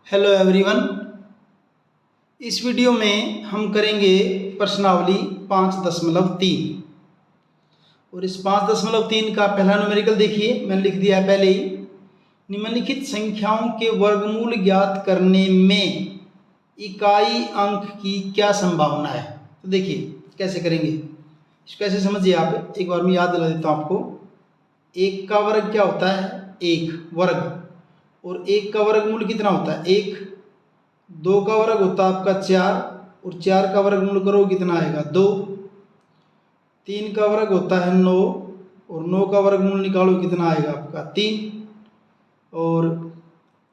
Hello everyone. इस video में हम करेंगे प्रश्नावली 5.3 और इस 5.3 का पहला न्यूमेरिकल देखिए, मैंने लिख दिया है पहले ही। निम्नलिखित संख्याओं के वर्गमूल ज्ञात करने में इकाई अंक की क्या संभावना है। तो देखिए कैसे करेंगे, इसको कैसे समझिए आप। एक बार मैं याद दिला देता हूँ आपको। एक का वर्ग क्या होता है? एक वर्ग। और एक का वर्गमूल कितना होता है? एक। दो का वर्ग होता है आपका 4 और 4 का वर्गमूल करो कितना आएगा? 2। 3 का वर्ग होता है 9 और 9 का वर्गमूल निकालो कितना आएगा आपका? 3। और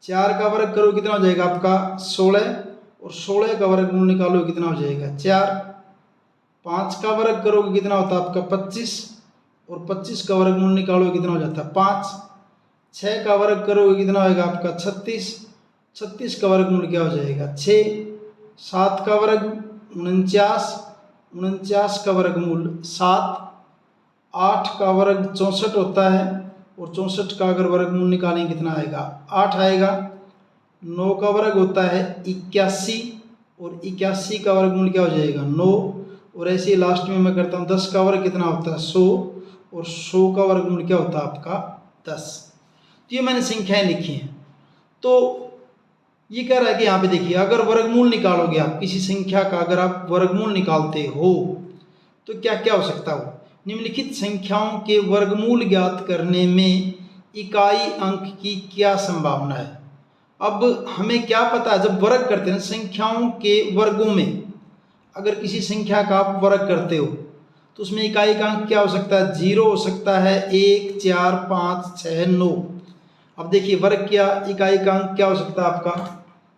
4 का वर्ग करो कितना हो जाएगा आपका? 16 और 16 का वर्गमूल निकालो कितना हो जाएगा? 4। 5 का वर्ग करोगे कितना होता है आपका? 25 और 25 का वर्गमूल निकालो कितना हो जाता है? 5। 6 का वर्ग करोगे कितना होगा आपका? 36। 36 का वर्गमूल क्या हो जाएगा? 6। 7 का वर्ग 49। 49 का वर्गमूल 7। 8 का वर्ग 64 होता है और 64 का अगर वर्गमूल निकालेंगे कितना आएगा? 8 आएगा। 9 का वर्ग होता है 81 और 81 का वर्गमूल क्या हो जाएगा? 9। और ऐसे लास्ट में मैं करता हूँ 10 का वर्ग कितना होता है? 100 और 100 का वर्गमूल क्या होता है आपका? 10। तो ये मैंने संख्याएं लिखी हैं। तो ये कह रहा है कि यहाँ पे देखिए, अगर वर्गमूल निकालोगे आप किसी संख्या का, अगर आप वर्गमूल निकालते हो तो क्या क्या हो सकता हो। निम्नलिखित संख्याओं के वर्गमूल ज्ञात करने में इकाई अंक की क्या संभावना है। अब हमें क्या पता है, जब वर्ग करते हैं संख्याओं के वर्गों में, अगर किसी संख्या का आप वर्ग करते हो तो उसमें इकाई का अंक क्या हो सकता है? 0 हो सकता है, 1, 4, 5, 6, 9। अब देखिए वर्ग किया, इकाई का अंक क्या हो सकता है आपका?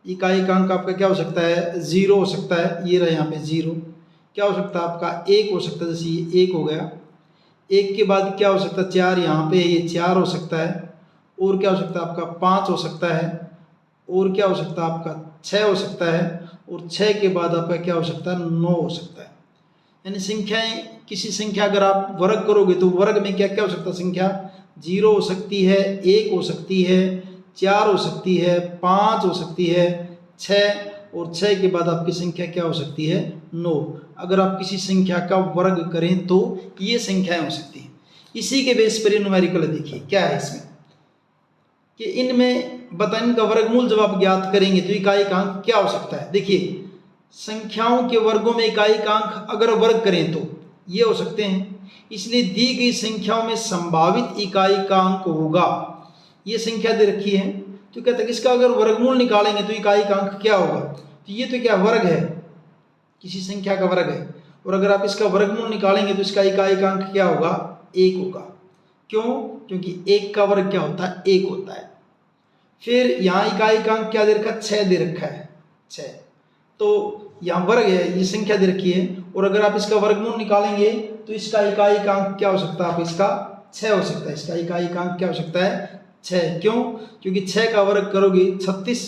इकाई का अंक आपका क्या हो सकता है? 0 हो सकता है। ये रहा यहाँ पे 0। क्या हो सकता है आपका? 1 हो सकता है, जैसे ये 1 हो गया। 1 के बाद क्या हो सकता है? 4 यहाँ पे, ये 4 हो सकता है। और क्या हो सकता है आपका? 5 हो सकता है। और क्या हो सकता है आपका? 6 हो सकता है। और 6 के बाद आपका क्या हो सकता है? 9 हो सकता है। यानी संख्याएं, किसी संख्या अगर आप वर्ग करोगे तो वर्ग में क्या क्या हो सकता है? संख्या 0 हो सकती है, 1 हो सकती है, 4 हो सकती है, 5 हो सकती है, 6 और 6 के बाद आपकी संख्या क्या हो सकती है? 9। अगर आप किसी संख्या का वर्ग करें तो ये संख्याएं हो सकती हैं। इसी के बेस पर न्यूमेरिकल देखिए क्या है इसमें, कि इनमें बताएं इनका वर्गमूल जब आप ज्ञात करेंगे तो इकाई का अंक क्या हो सकता है। देखिए संख्याओं के वर्गों में इकाई का अंक अगर वर्ग करें तो ये हो सकते हैं। इसलिए दी गई संख्याओं में संभावित इकाई का अंक होगा। ये संख्या दे रखी है तो कहते हैं कि इसका अगर वर्गमूल निकालेंगे तो इकाई का अंक क्या होगा। तो ये तो क्या वर्ग है, किसी संख्या का वर्ग है, और अगर आप इसका वर्गमूल निकालेंगे तो इसका इकाई का अंक क्या होगा? 1 होगा। क्यों? क्योंकि 1 का वर्ग क्या होता है? 1 होता है। फिर यहाँ इकाई का अंक क्या दे रखा है? 6 दे रखा है, 6। तो यहाँ वर्ग है, ये संख्या दे रखी है, और अगर आप इसका वर्गमूल निकालेंगे तो इसका इकाई का अंक क्या हो सकता है? आप इसका 6 हो सकता है। इसका इकाई का अंक क्या हो सकता है? 6। क्यों? क्योंकि 6 का वर्ग करोगे 36,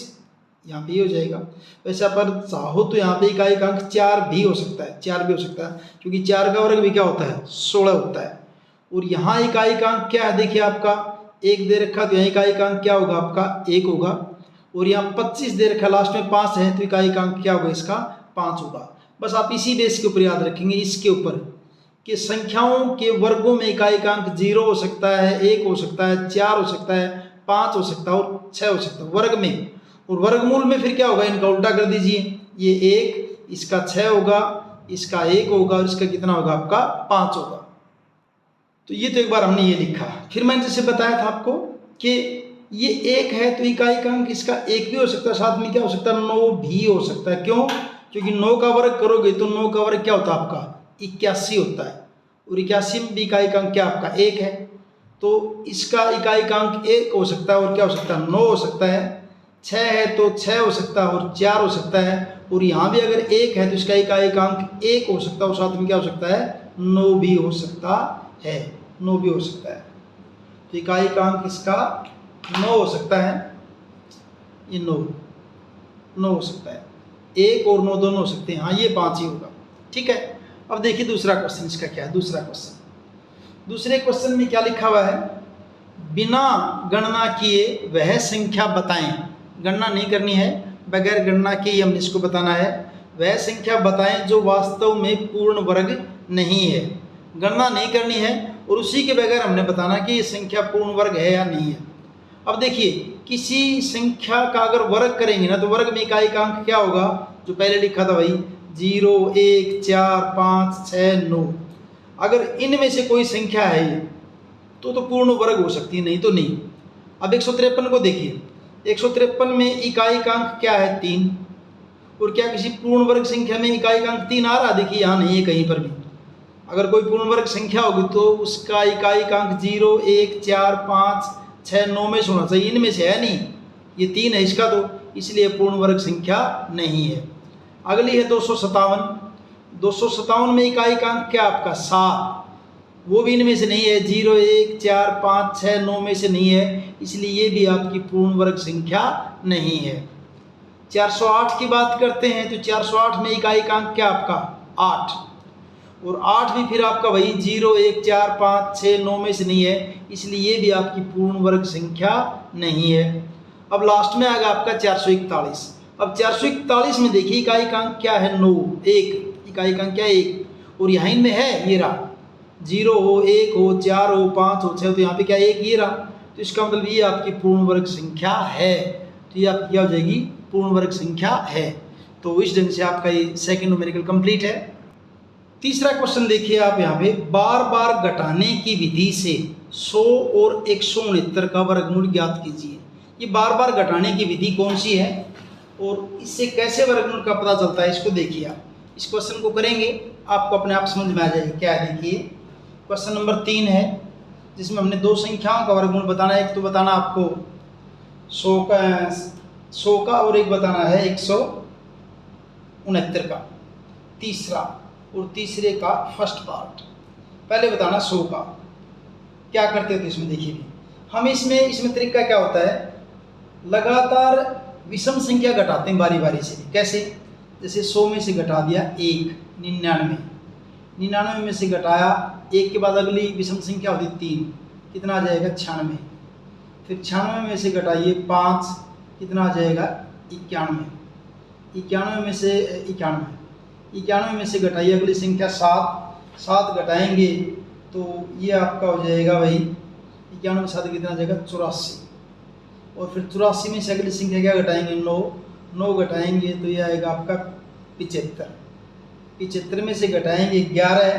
यहाँ पे हो जाएगा। वैसे पर चाहो तो यहाँ पे इकाई का अंक 4 भी हो सकता है, 4 भी हो सकता है, क्योंकि 4 का वर्ग भी क्या होता है? 16 होता है। और यहाँ इकाई का अंक क्या है? देखिए आपका 1 दे रखा, तो यहाँ इकाई का अंक क्या होगा आपका? 1 होगा। और यहाँ 25 दे रखा, लास्ट में 5 है, तो इकाई का अंक क्या होगा इसका? 5 होगा। बस आप इसी बेस के ऊपर याद रखेंगे, इसके ऊपर, कि संख्याओं के वर्गों में इकाई का अंक 0 हो सकता है, 1 हो सकता है, 4 हो सकता है, 5 हो सकता है और 6 हो सकता है वर्ग में। और वर्गमूल में फिर क्या होगा? इनका उल्टा कर दीजिए। ये 1, इसका 6 होगा, इसका 1 होगा और इसका कितना होगा आपका? 5 होगा। तो ये तो एक बार हमने ये लिखा। फिर मैंने जैसे बताया था आपको कि ये 1 है तो इकाई का अंक इसका 1 भी हो सकता है, साथ में क्या हो सकता है? 9 भी हो सकता है। क्यों? क्योंकि 9 का वर्ग करोगे तो 9 का वर्ग क्या होता है आपका? 81 होता है। और 81 में भी इकाई का अंक क्या आपका? 1 है। तो इसका इकाई का अंक 1 हो सकता है, और क्या हो सकता है? 9 हो सकता है। 6 है तो 6 हो सकता है और 4 हो सकता है। और यहाँ भी अगर 1 है तो इसका इकाई का अंक 1 हो सकता है, और साथ में क्या हो सकता है? 9 भी हो सकता है। 9 भी हो सकता है। तो इकाई का अंक इसका 9 हो सकता है। ये 9 हो सकता है। 1 और 9 दोनों हो सकते हैं। हाँ, ये 5 ही होगा। ठीक है। अब देखिए दूसरा क्वेश्चन इसका क्या है। दूसरा क्वेश्चन, दूसरे क्वेश्चन में क्या लिखा हुआ है? बिना गणना किए वह संख्या बताएं। गणना नहीं करनी है, बगैर गणना के ही हमने इसको बताना है। वह संख्या बताएं जो वास्तव में पूर्ण वर्ग नहीं है, गणना नहीं करनी है और उसी के बगैर हमने बताना कि ये संख्या पूर्ण वर्ग है या नहीं है। अब देखिए, किसी संख्या का अगर वर्ग करेंगे ना तो वर्ग में इकाई का अंक क्या होगा, जो पहले लिखा था भाई 0, 1, 4, 5, 6, 9। अगर इनमें से कोई संख्या है ये तो पूर्ण वर्ग हो सकती है, नहीं तो नहीं। अब 153 को देखिए, 153 में इकाई का अंक क्या है 3, और क्या किसी पूर्ण वर्ग संख्या में इकाई का अंक 3 आ रहा? देखिए यहाँ नहीं है कहीं पर भी। अगर कोई पूर्ण वर्ग संख्या होगी तो उसका इकाई का अंक 0, 1, 4, 5, 6, 9 में से होना चाहिए, इनमें से है नहीं, ये 3 है इसका, तो इसलिए पूर्ण वर्ग संख्या नहीं है। अगली है 257। 257 में इकाई का अंक क्या आपका 7, वो भी इनमें से नहीं है, 0, 1, 4, 5, 6, 9 में से नहीं है, इसलिए ये भी आपकी पूर्ण वर्ग संख्या नहीं है। 408 की बात करते हैं तो 408 में इकाई का अंक क्या आपका 8, और 8 भी फिर आपका वही 0, 1, 4, 5, 6, 9 में से नहीं है, इसलिए ये भी आपकी पूर्ण वर्ग संख्या नहीं है। अब लास्ट में आएगा आपका 441। अब 441 में देखिए इकाई का अंक क्या है 9, 1, इकाई का अंक क्या है 1, और यहाँ इनमें है ये रहा 0 हो, 1 हो, 4 हो, 5 हो, 6 हो, तो यहाँ पे क्या 1 ये रहा, तो इसका मतलब ये आपकी पूर्ण वर्ग संख्या है, तो ये आपकी क्या हो जाएगी पूर्ण वर्ग संख्या है। तो इस ढंग से आपका ये सेकंड न्यूमेरिकल कंप्लीट है। तीसरा क्वेश्चन देखिए आप यहाँ पे, बार बार घटाने की विधि से 100 और 169 का वर्गमूल ज्ञात कीजिए। ये बार बार घटाने की विधि कौन सी है और इससे कैसे वर्गमूल का पता चलता है, इसको देखिए आप। इस क्वेश्चन को करेंगे आपको अपने आप समझ में आ जाएगा। क्या है देखिए, क्वेश्चन नंबर 3 है जिसमें हमने दो संख्याओं का वर्गमूल बताना है। एक तो बताना आपको 100 का और एक बताना है 169 का, तीसरा और तीसरे का फर्स्ट पार्ट। पहले बताना 100 का। क्या करते थे इसमें देखिए, हम इसमें तरीका क्या होता है, लगातार विषम संख्या घटाते हैं बारी बारी से। कैसे? जैसे 100 में से घटा दिया 1, 99 में से घटाया 1 के बाद अगली विषम संख्या होती 3, कितना आ जाएगा 96। फिर 96 में से घटाइए 5, कितना आ जाएगा 91। 91 में से 91 में से घटाइए अगली संख्या 7 घटाएंगे तो ये आपका हो जाएगा भाई 91 में 7 कितना आ जाएगा 84। और फिर 84 में से अगली संख्या क्या घटाएंगे 9 घटाएंगे तो ये आएगा आपका 75। 75 में से घटाएंगे 11,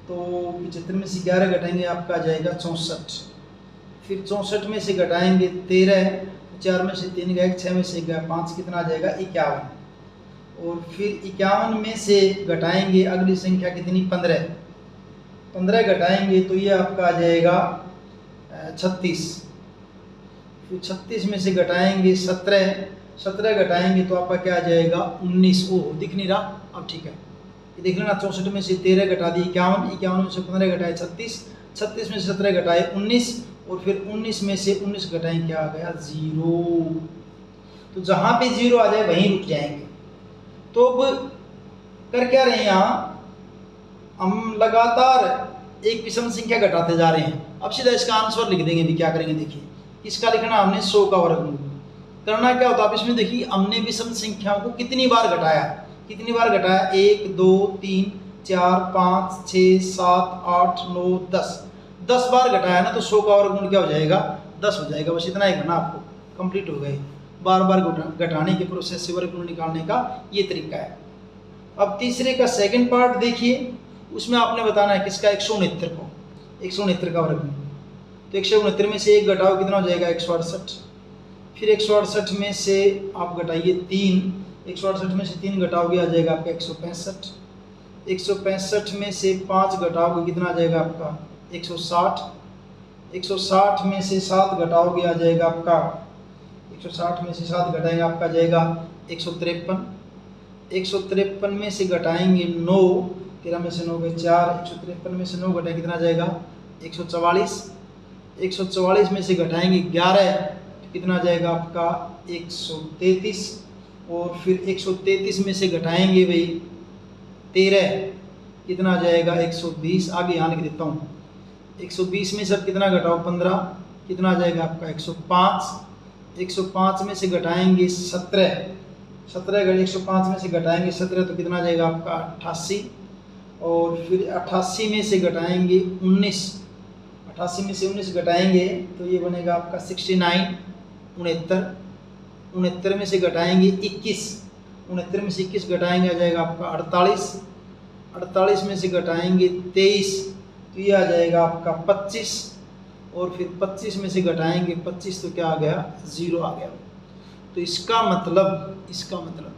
तो 75 में से 11 घटाएंगे आपका आ जाएगा 64। फिर 64 में से घटाएंगे 13, 4 में से 3 गए, 6 में से गया 5, कितना आ जाएगा 51। और फिर 51 में से घटाएंगे अगली संख्या कितनी 15 घटाएंगे तो ये आपका आ जाएगा 36। फिर 36 में से घटाएंगे 17 घटाएंगे तो आपका क्या आ जाएगा 19। ओह दिख नहीं रहा, अब ठीक है, ये देख लेना। 64 में से 13 घटा दी 51 में से 15 घटाए 36 में से 17 घटाए 19, और फिर 19 में से 19 घटाएं क्या आ गया 0। तो जहाँ पे 0 आ जाए वहीं रुक जाएंगे। तो अब कर क्या रहे हैं यहाँ, हम लगातार एक विषम संख्या घटाते जा रहे हैं। अब सीधा इसका आंसर लिख देंगे भी। क्या करेंगे देखिए, इसका लिखना हमने 100 का वर्गमूल। करना क्या होता है, आप इसमें देखिए हमने विषम संख्याओं को कितनी बार घटाया 1, 2, 3, 4, 5, 6, 7, 8, 9, 10 बार घटाया ना तो 100 का वर्गमूल क्या हो जाएगा 10 हो जाएगा। बस इतना ही करना आपको, कंप्लीट हो गए। बार बार घटाने के प्रोसेस से वर्गमूल निकालने का ये तरीका है। अब तीसरे का सेकंड पार्ट देखिए, उसमें आपने बताना है किसका 169 को, 169 का वर्गमूल। तो 169 में से 1 घटाओ कितना हो जाएगा 168। फिर 168 में से आप घटाइए 3, 168 में से 3 घटाओगे आ जाएगा आपका 165। 165 में से 5 घटाओगे कितना आ जाएगा आपका 160। 160 में से 7 घटाओगे आ जाएगा आपका 160 में से 7 घटाएंगे आपका जाएगा 153। 153 में से घटाएंगे 9, 13 में से 9 गए 4, 153 में से 9 घटाएंगे कितना जाएगा 144। 144 में से घटाएंगे 11 कितना जाएगा आपका 133। और फिर 133 में से घटाएंगे भाई 13 कितना जाएगा 120। आगे यहाँ लिख देता हूँ, 120 में सब कितना घटाओ 15 कितना आ जाएगा आपका 105। 105 में से घटाएंगे 17, 17 अगर 105 में से घटाएंगे 17 तो कितना आ जाएगा आपका 88, और फिर 88 में से घटाएंगे 19, 88 में से 19 घटाएंगे तो ये बनेगा आपका 69, 69, 69 में से घटाएंगे 21, 69 में से 21 घटाएंगे आ जाएगा आपका 48, 48 में से घटाएंगे 23 तो ये आ जाएगा आपका 25, और फिर 25 में से घटाएंगे 25 तो क्या आ गया 0 आ गया। तो इसका मतलब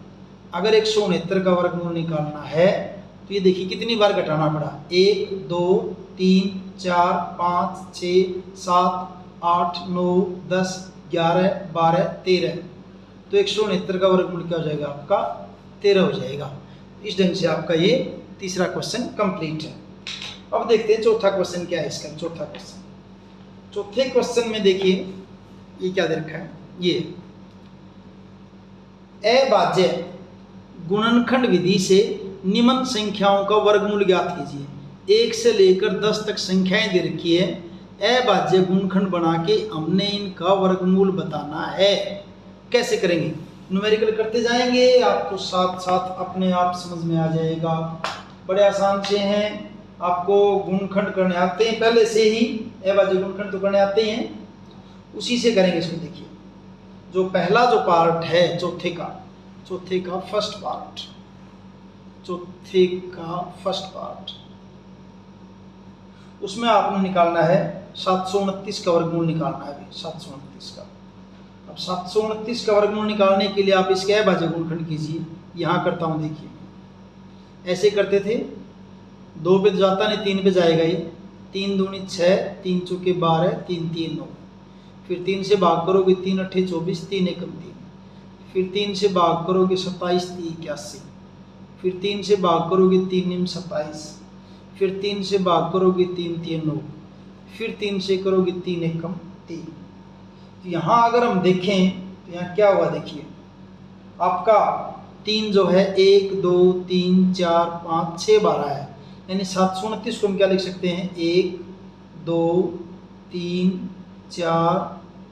अगर 169 का वर्गमूल निकालना है तो ये देखिए कितनी बार घटाना पड़ा, 1 2 3 4 5 6 7 8 9 10 11 12 13, तो 169 का वर्गमूल क्या हो जाएगा आपका 13 हो जाएगा। इस ढंग से आपका ये तीसरा क्वेश्चन कंप्लीट है। अब देखते हैं चौथा क्वेश्चन क्या है इसका। चौथे क्वेश्चन में देखिए ये क्या दे रखा है, ये अभाज्य गुणनखंड विधि से निम्न संख्याओं का वर्गमूल ज्ञात कीजिए। 1 से लेकर 10 तक संख्याएं दे रखी है, अभाज्य गुणनखंड बना के हमने इनका वर्गमूल बताना है। कैसे करेंगे, न्यूमेरिकल करते जाएंगे, आपको साथ साथ अपने आप समझ में आ जाएगा। बड़े आसान से हैं, आपको गुणनखंड करने आते हैं पहले से ही, अभाज्य गुणनखंड तो करने आते हैं, उसी से करेंगे इसको। देखिए जो पहला जो पार्ट है चौथे का फर्स्ट पार्ट, उसमें आपने निकालना है 729 का वर्गमूल निकालना है। 729 का, अब 729 का वर्गमूल निकालने के लिए आप इसके अभाज्य गुणनखंड कीजिए। यहाँ करता हूँ, देखिए ऐसे करते थे, 2 पे तो जाता नहीं, 3 पे जाएगा ये, 3 दूनी 6, 3 चौके 12, 3 3 9, फिर 3 से भाग करोगे 3 8 24, 3 एकम 3, फिर 3 से भाग करोगे 27 3 81, फिर 3 से भाग करोगे 3 9 27, फिर 3 से भाग करोगे 3 3 9, फिर 3 से करोगे 3 एकम 3। तो यहाँ अगर हम देखें तो यहाँ क्या हुआ, देखिए आपका 3 जो है 1 2 3 4 5 6 12 है, यानी 729 को हम क्या लिख सकते हैं, 1 2 3 4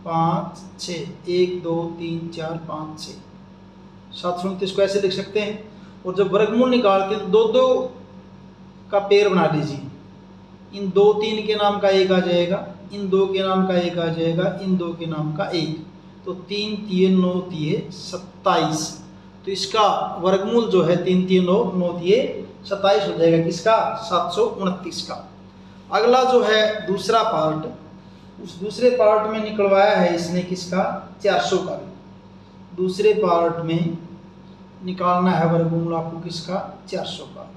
5 6, 1 2 3 4 5 6, 729 को ऐसे लिख सकते हैं। और जब वर्गमूल निकालते हैं तो 2 का पेयर बना लीजिए, इन 2 3 के नाम का 1 आ जाएगा, इन 2 के नाम का 1 आ जाएगा, इन 2 के नाम का 1, तो 3 3 9 3 27, तो इसका वर्गमूल जो है 3 3 9 9 3 27 हो जाएगा, किसका 729 का। अगला जो है दूसरा पार्ट, उस दूसरे पार्ट में निकलवाया है इसने किसका 400 का भी, दूसरे पार्ट में निकालना है वर्गमूल आपको किसका 400 का।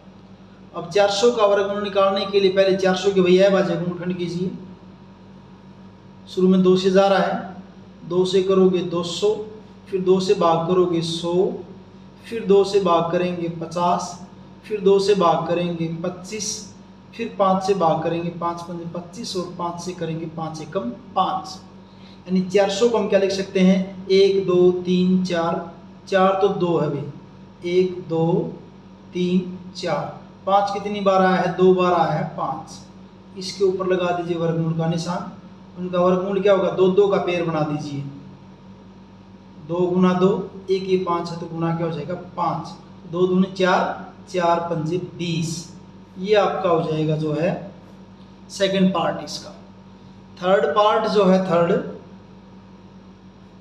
अब 400 का वर्गमूल निकालने के लिए पहले 400 के भैया अभाज्य गुणनखंड कीजिए। शुरू में 2 से जा रहा है, 2 से करोगे 200, फिर 2 से भाग करोगे 100, फिर 2 से भाग करेंगे 50, फिर 2 से भाग करेंगे 25, फिर 5 से भाग करेंगे 5 5 25, और 5 से करेंगे 5 एकम 5, यानी 400 को हम क्या लिख सकते हैं, 1 2 3 4, 4 तो 2 है भाई, 1 2 3 4, 5 कितनी बार आया है, 2 बार आया है 5, इसके ऊपर लगा दीजिए वर्गमूल का निशान। उनका वर्गमूल क्या होगा, 2 2 का पेयर बना दीजिए, 2 गुना 2, 1 ये 5 है तो गुना क्या हो जाएगा 5, 2 दूनी 4, 4 पंजे 20, ये आपका हो जाएगा जो है सेकंड पार्ट इसका। थर्ड पार्ट जो है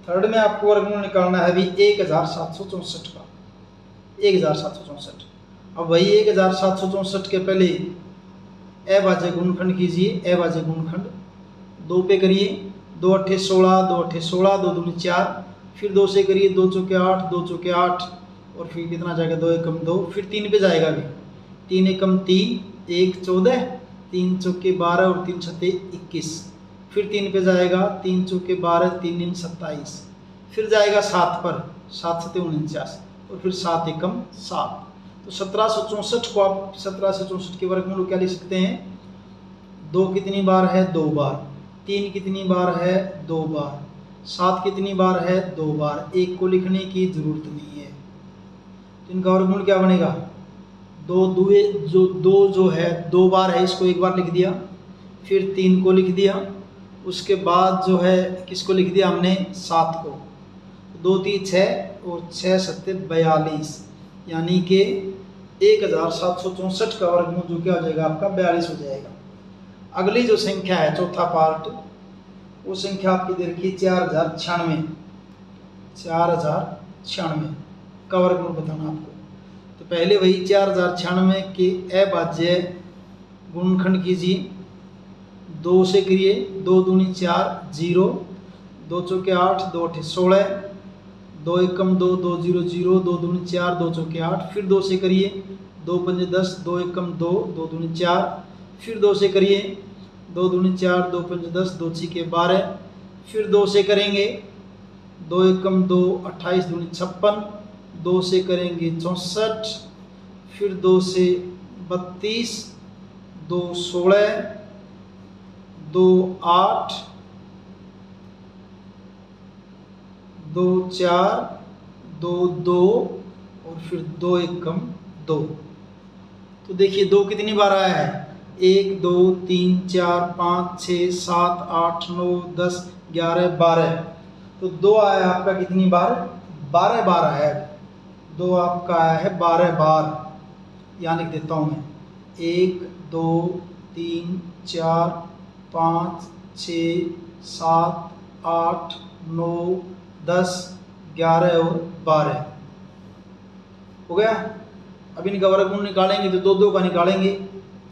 थर्ड में आपको वर्गमूल निकालना है भी 1764 का, 1764। अब वही 1764 के पहले अभाज्य गुणनखंड कीजिए, अभाज्य गुणनखंड 2 पे करिए, 2 8 16, 2 8 16, 2 दूनी 4, फिर 2 से करिए 2 चौके 8, 2 चौके 8, और फिर कितना जाएगा 2 एकम 2, फिर 3 पे जाएगा भी, 3 एकम 3, 1 14, 3 चौके 12 और 3 छत्ते 21, फिर 3 पे जाएगा 3 चौके 12, 3 9 27, फिर जाएगा 7 पर, 7 7 49, और फिर 7 एकम 7। तो 1764 को आप 1764 के वर्गमूल क्या लिख सकते हैं, 2 कितनी बार है 2 बार, 3 कितनी बार है 2 बार, 7 कितनी बार है 2 बार, 1 को लिखने की जरूरत नहीं है। तो इनका वर्गमूल क्या बनेगा, 2 दुए जो 2 जो है 2 बार है, इसको 1 बार लिख दिया, फिर 3 को लिख दिया, उसके बाद जो है किसको लिख दिया हमने 7 को, 2 3 6 और 6 7 42, यानी कि 1764 का वर्गमूल जो क्या हो जाएगा आपका 42 हो जाएगा। अगली जो संख्या है चौथा पार्ट, वो संख्या आपकी दे रखी 4096, 4096 का वर्गमूल बताना आपको। तो पहले वही 4096 के अभाज्य गुणनखंड कीजिए, 2 से करिए, 2 दूनी 4 0, 2 चौके 8, 2 अठे 16, 2 एकम 2, 2 0 0, 2 दूनी 4, 2 चौके 8, फिर 2 से करिए, 2 पंजे 10, 2 एकम 2, 2 दूनी 4, फिर 2 से करिए, 2 दूनी 4, 2 पंजे 10, 2 छीके 12, फिर 2 से करेंगे, 2 एकम 2, 28 दूनी 56, 2 से करेंगे 64, फिर 2 से 32, 2 16, 2 8, 2 4, 2 2 और फिर 2 एकम 2। तो देखिए 2 कितनी बार आया है, 1 2 3 4 5 6 7 8 9 10 11 12। तो 2 आया आपका कितनी बार, 12 बार आया है। 2 आपका आया है 12 बार, यहाँ लिख देता हूँ मैं, 1 2 3 4 5 6 7 8 9 10 11 और 12 हो गया। अब इनका वर्गमूल निकालेंगे तो 2 2 का निकालेंगे,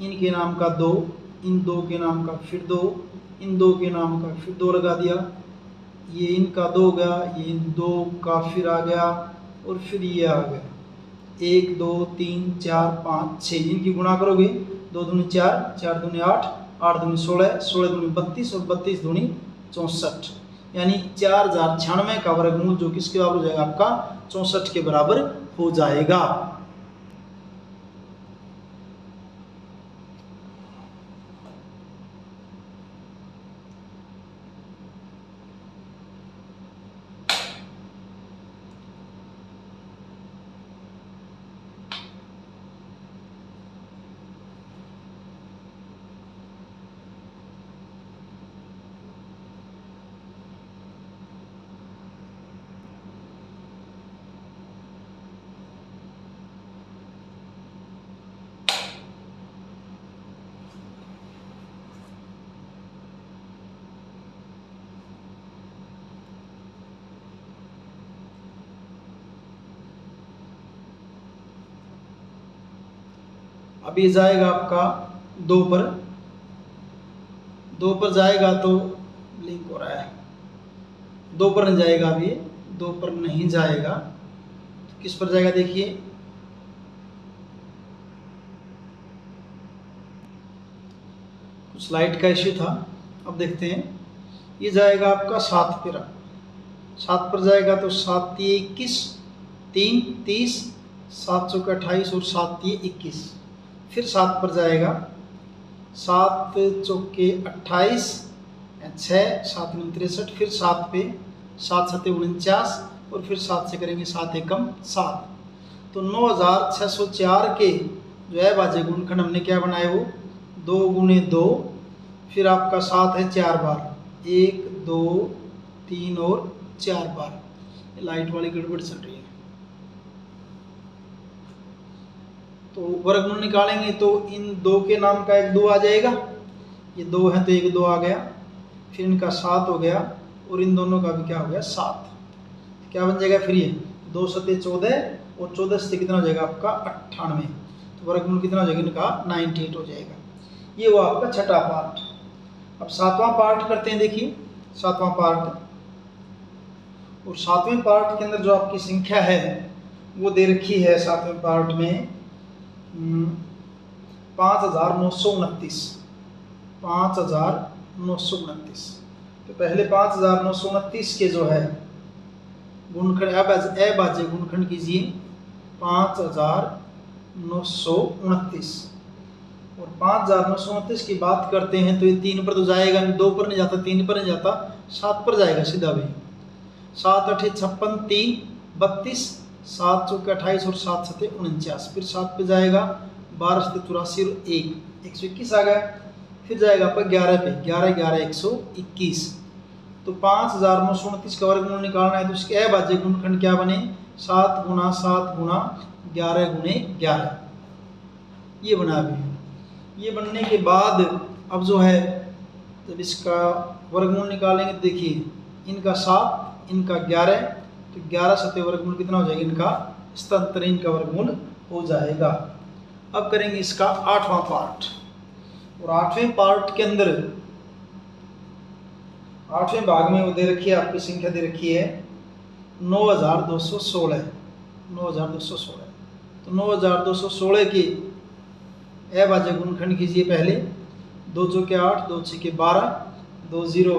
इनके नाम का 2, इन 2 के नाम का फिर 2, इन 2 के नाम का फिर 2 लगा दिया, ये इनका 2 गया, ये इन 2 का फिर आ गया और फिर ये आ गया। 1 2 3 4 5 6, इनकी गुणा करोगे, 2 दूनी 4, 4 दूनी 8, 8 दूनी 16, 16 दूनी 32 और 32 दूनी 64, यानी 4096 का वर्गमूल जो किसके बराबर हो जाएगा आपका 64 के बराबर हो जाएगा। अब ये जाएगा आपका 2 पर, 2 पर जाएगा तो लिंक हो रहा है, 2 पर नहीं जाएगा, अब ये 2 पर नहीं जाएगा तो किस पर जाएगा देखिए, कुछ लाइट का इश्यू था, अब देखते हैं। ये जाएगा आपका 7 पर, 7 पर जाएगा तो 7 3 21, 3 30, 7 चौके 28 और 7 3 21, फिर 7 पर जाएगा, 7 चौके 28, 6 7 9 63, फिर 7 पे, 7 7 49 और फिर 7 से करेंगे 7 एकम 7। तो 9604 के जो है अभाज्य गुणनखंड हमने क्या बनाए, वो 2 गुणे 2, फिर आपका 7 है 4 बार, 1 2 3 और 4 बार। लाइट वाली गड़बड़ चल रही है। तो वर्गमूल निकालेंगे तो इन 2 के नाम का एक 2 आ जाएगा, ये 2 है तो एक 2 आ गया, फिर इनका 7 हो गया और इन दोनों का भी क्या हो गया 7, क्या बन जाएगा फिर ये 2 7 14 और 14 से कितना हो जाएगा आपका 98, तो वर्गमूल कितना हो जाएगा इनका 98 हो जाएगा। ये हुआ आपका छठा पार्ट। अब 7वां पार्ट करते हैं, देखिए 7वां पार्ट, और 7वें पार्ट के अंदर जो आपकी संख्या है वो दे रखी है 7वें पार्ट में 5929, 5929। तो पहले 5929 के जो है गुणनखंड अभाज्य गुणनखंड कीजिए 5929, और 5929 की बात करते हैं तो ये 3 पर तो जाएगा नहीं, 2 पर नहीं जाता, 3 पर नहीं जाता, 7 पर जाएगा सीधा भी। 7 8 56, 3 32, 7 चौके 28 और 7 7 49, फिर 7 पे जाएगा 12 7 84 और 1 121 आ गया। फिर जाएगा आपका 11 पे, 11 11 121। तो 5929 का वर्गमूल निकालना है तो इसके अभाज्य गुणनखंड क्या बने, 7 गुना 7 गुना 11 गुणे 11, ये बना अभी। ये बनने के बाद अब जो है जब इसका वर्गमूल निकालेंगे, देखिए इनका 7 इनका 11, तो 11 सत्य वर्गमूल कितना हो जाएगा, इनका 77 इनका वर्गमूल हो जाएगा। अब करेंगे इसका 8वां पार्ट, और 8वें पार्ट के अंदर 8वें भाग में वो दे रखी है, आपकी संख्या दे रखी है 9216, 9216। तो 9216 की अभाज्य गुणनखंड कीजिए पहले, 2 चौके 8, 2 छक्के 12, 2 0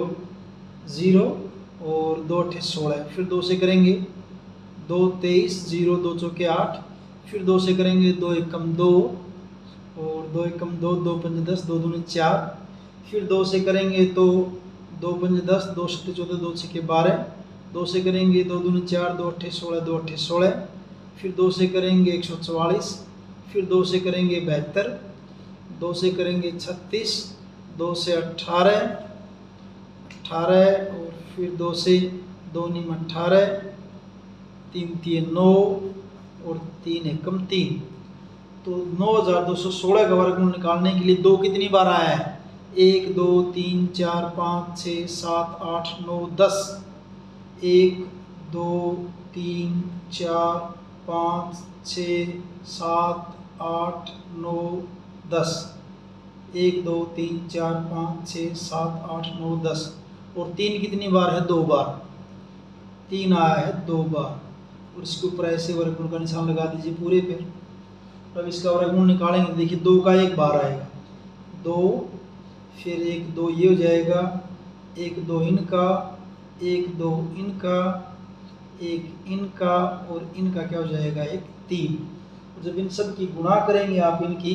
0 और 2 8 16, फिर 2 से करेंगे 2 23 0, 2 चौके 8, फिर 2 से करेंगे 2 एकम 2 और 2 एकम 2, 2 पंच 10, 2 दूनी 4, फिर 2 से करेंगे तो 2 पंच 10, 2 सत्ते 14, 2 छक्के 12, 2 से करेंगे 2 दूनी 4, 2 अट्ठे 16, 2 अट्ठे 16, फिर 2 से करेंगे 144, फिर 2 से करेंगे 72, 2 से करेंगे 36, 2 से 18 और फिर 2 से 2 नीम 18, 3 3 9 और 3 एकम 3। तो 9216 का वर्गमूल निकालने के लिए 2 कितनी बार आया है, 1 2 3 4 5 6 7 8 9 10, 1 2 3 4 5 6 7 8 9 10, 1 2 3 4 5 6 7 8 9 10, और 3 कितनी बार है, 2 बार, 3 आया है 2 बार, और इसके ऊपर ऐसे वर्गमूल का निशान लगा दीजिए पूरे पे। अब इसका वर्गमूल निकालेंगे, देखिए 2 का 1 बार आएगा, 2 फिर 1 2 ये हो जाएगा, 1 2 इनका, 1 2 इनका, 1 इनका और इनका क्या हो जाएगा, 1 3। जब इन सब की गुणा करेंगे आप इनकी,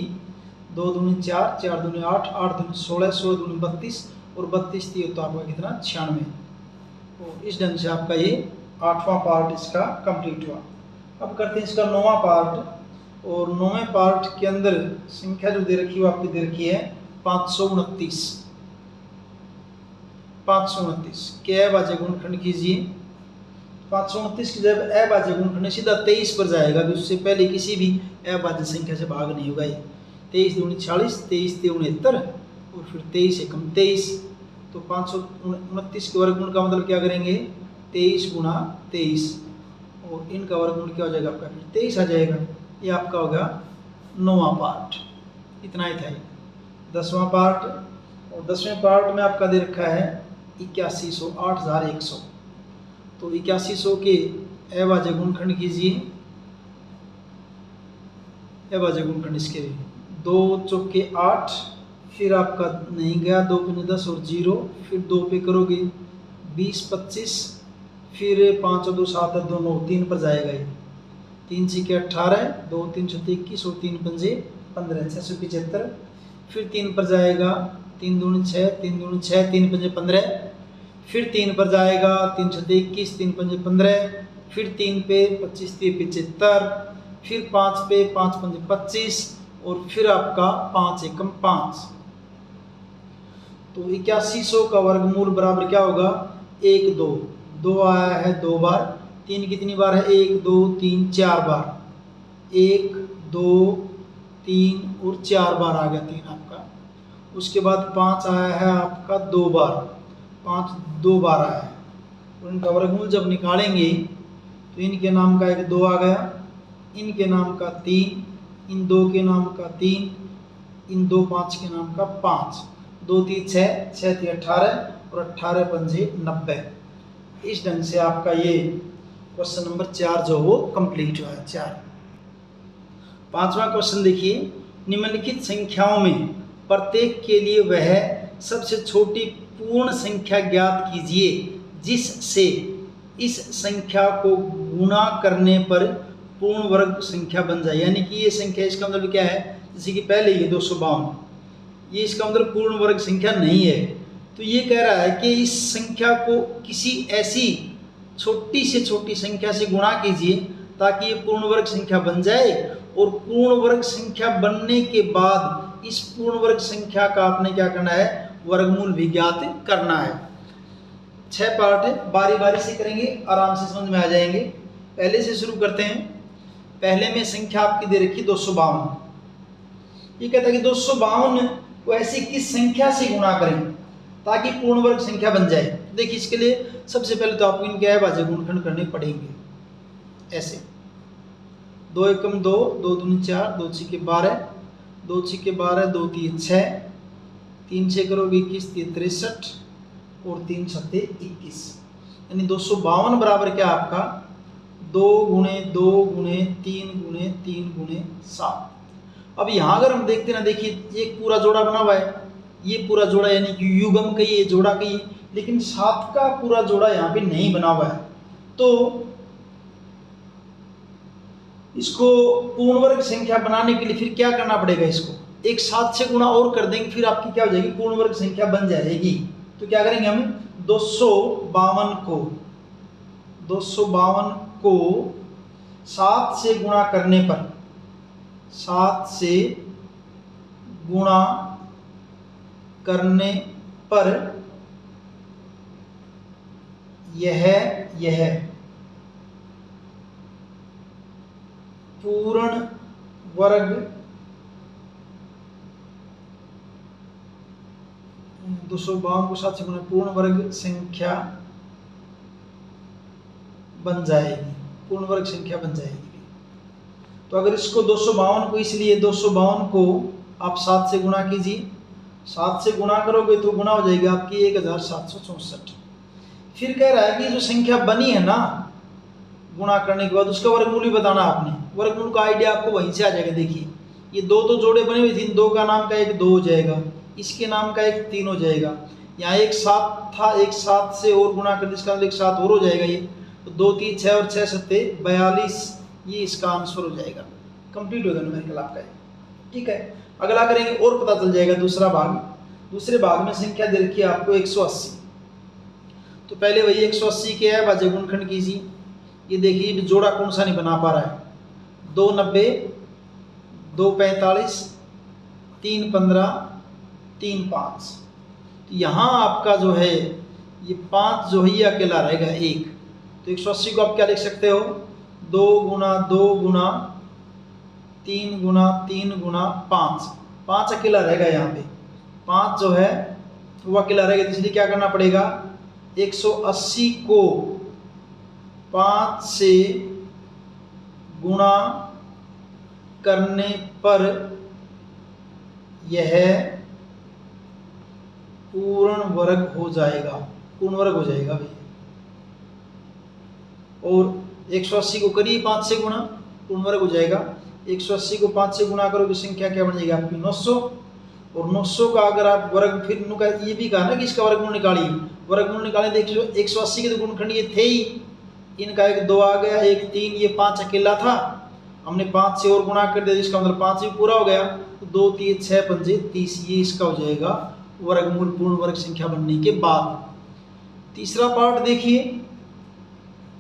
2 दूनी 4, 4 दूनी 8, 8 दूनी 16, 16 दूनी 32 और 32 थी तो आपका कितना 96। तो इस ढंग से आपका ये 8वां पार्ट इसका कंप्लीट हुआ। अब करते हैं इसका 9वां पार्ट, और 9वें पार्ट के अंदर संख्या जो दे रखी है वो आपकी दे रखी है 529। 529 के अभाज्य गुणनखंड कीजिए। 529 की जब अभाज्य गुणनखंड सीधा 23 पर जाएगा, भी उससे पहले किसी भी अभाज्य संख्या से भाग नहीं होगा। 23 दूनी 40, 23 3 69 और फिर 23 एकम 23। तो 529 के वर्गमूल का मतलब क्या करेंगे, 23 गुना 23, और इनका वर्गमूल क्या हो जाएगा आपका, फिर 23 आ जाएगा। ये आपका होगा 9वां पार्ट, इतना ही था। 10वां पार्ट, और 10वें पार्ट में आपका दे रखा है 8100, 8100। तो 8100 के अभाज्य गुणनखंड कीजिए। अभाज्य गुणनखंड इसके 2 चौके 8, फिर आपका नहीं गया 2 पंजे 10 और 0, फिर 2 पे करोगे 20 25, फिर 5 और 2 7 और 2 9, 3 पर जाएगा ये, 3 छक्के 18, 2 3 छत्ते 21 और 3 पंजे 15, 675, फिर 3 पर जाएगा 3 दूनी 6, 3 दूनी 6, 3 पंजे 15, फिर 3 पर जाएगा 3 छत्ते 21, 3 पंजे 15, फिर 3 पे 25 75, फिर 5 पे 5 पंजे 25 और फिर आपका 5 एकम 5। तो 8100 का वर्गमूल बराबर क्या होगा, 1 2, 2 आया है 2 बार, 3 कितनी बार है, 1 2 3 4 बार, 1 2 3 और 4 बार आ गया 3 आपका। उसके बाद 5 आया है आपका 2 बार, 5 2 बार आया है। और इनका वर्गमूल जब निकालेंगे तो इनके नाम का 1 2 आ गया, इनके नाम का 3, इन 2 के नाम का 3, इन 2 5 के नाम का 5, 2 3 6, 6 3 18 और 18 पंजे 90। इस ढंग से आपका ये क्वेश्चन नंबर 4 जो वो कंप्लीट हुआ है। 4 5वां क्वेश्चन देखिए, निम्नलिखित संख्याओं में प्रत्येक के लिए वह सबसे छोटी पूर्ण संख्या ज्ञात कीजिए जिससे इस संख्या को गुणा करने पर पूर्ण वर्ग संख्या बन जाए। यानी कि ये संख्या, इसका मतलब क्या है, जैसे कि पहले ये 252, ये इसका मतलब पूर्ण वर्ग संख्या नहीं है। तो ये कह रहा है कि इस संख्या को किसी ऐसी छोटी से छोटी संख्या से गुणा कीजिए ताकि ये पूर्ण वर्ग संख्या बन जाए, और पूर्ण वर्ग संख्या बनने के बाद इस पूर्ण वर्ग संख्या का आपने क्या करना है, वर्गमूल भी ज्ञात करना है। 6 पार्ट है, बारी बारी से करेंगे, आराम से समझ में आ जाएंगे। पहले से शुरू करते हैं। पहले में संख्या आपकी दे रखी 252। ये कहता है कि 252 को ऐसी किस संख्या से गुणा करें ताकि पूर्ण वर्ग संख्या बन जाए। देखिए इसके लिए सबसे पहले तो आपको इनके अभाज्य गुणनखंड करने पड़ेंगे। ऐसे 2 एकम 2, 2 दूनी 4, 2 छिके 12, 2 छिके 12, 2 तिये 6, 3 छः करोगे 21, 3 63 और 3 छत्ते 21, यानी 252 बराबर क्या आपका 2 गुणे 2 गुणे 3 गुणे 3 गुणे 7। अब यहाँ अगर हम देखते ना, देखिए एक पूरा जोड़ा बना हुआ है, ये पूरा जोड़ा यानी कि युग्म कहिए, जोड़ा कहिए, लेकिन 7 का पूरा जोड़ा यहाँ पे नहीं बना हुआ है। तो इसको पूर्ण वर्ग संख्या बनाने के लिए फिर क्या करना पड़ेगा, इसको एक 7 से गुणा और कर देंगे, फिर आपकी क्या हो जाएगी, पूर्ण वर्ग संख्या बन जाएगी। तो क्या करेंगे हम 252 को 7 से गुणा करने पर, 7 से गुणा करने पर यह पूर्ण वर्ग 252 को 7 से गुणा पूर्ण वर्ग संख्या बन जाएगी, पूर्ण वर्ग संख्या बन जाएगी। तो अगर इसको 252 को, इसलिए 252 को आप 7 से गुणा कीजिए, 7 से गुणा करोगे तो गुणा हो जाएगी आपकी 1764। फिर कह रहा है कि जो संख्या बनी है ना गुणा करने के बाद, उसका वर्गमूल भी बताना आपने। वर्गमूल का आइडिया आपको वहीं से आ जाएगा। देखिए ये 2 तो जोड़े बने हुए थे, 2 का नाम का एक 2 हो जाएगा, इसके नाम का एक 3 हो जाएगा, यहाँ एक 7 था, एक 7 से और गुणा कर इसका एक 7 और हो जाएगा। ये तो 2 3 6 और 6 सत्ते 42, ये इसका आंसर हो जाएगा। कंप्लीट होगा न्यूमेरिकल आपका। ठीक है, अगला करेंगे और पता चल जाएगा। दूसरा भाग, दूसरे भाग में संख्या दे रखी है आपको 180। तो पहले वही 180 के है अभाज्य गुणनखंड कीजिए। ये देखिए जोड़ा कौन सा नहीं बना पा रहा है, 2 90, 2 45, 3 15, 3 5। तो यहाँ आपका जो है ये 5 जो है ये अकेला रहेगा 1। तो 180 को आप क्या लिख सकते हो, 2 गुना 2 गुना 3 गुना 3 गुना 5। 5 अकेला रहेगा यहाँ पे, 5 जो है वो अकेला रहेगा। तो इसलिए क्या करना पड़ेगा, 180 को 5 से गुणा करने पर यह पूर्ण वर्ग हो जाएगा, पूर्ण वर्ग हो जाएगा भैया। और 180 को करिए 5 से गुणा, पूर्ण वर्ग हो जाएगा। 180 को 5 से गुणा करोगे संख्या क्या बन जाएगी आपकी 900। और 900 का अगर आप वर्ग, फिर ये भी कहा ना कि इसका वर्गमूल निकालिए, वर्गमूल निकालें। देख लो 180 के तो गुणनखंड ये थे ही, इनका एक 2 आ गया, एक 3, ये 5 अकेला था, हमने 5 से और गुणा कर दिया, इसका मतलब 5 भी पूरा हो गया। तो 2 3 6 पंजे 30, ये इसका हो जाएगा वर्गमूल पूर्ण वर्ग संख्या बनने के बाद। तीसरा पार्ट देखिए,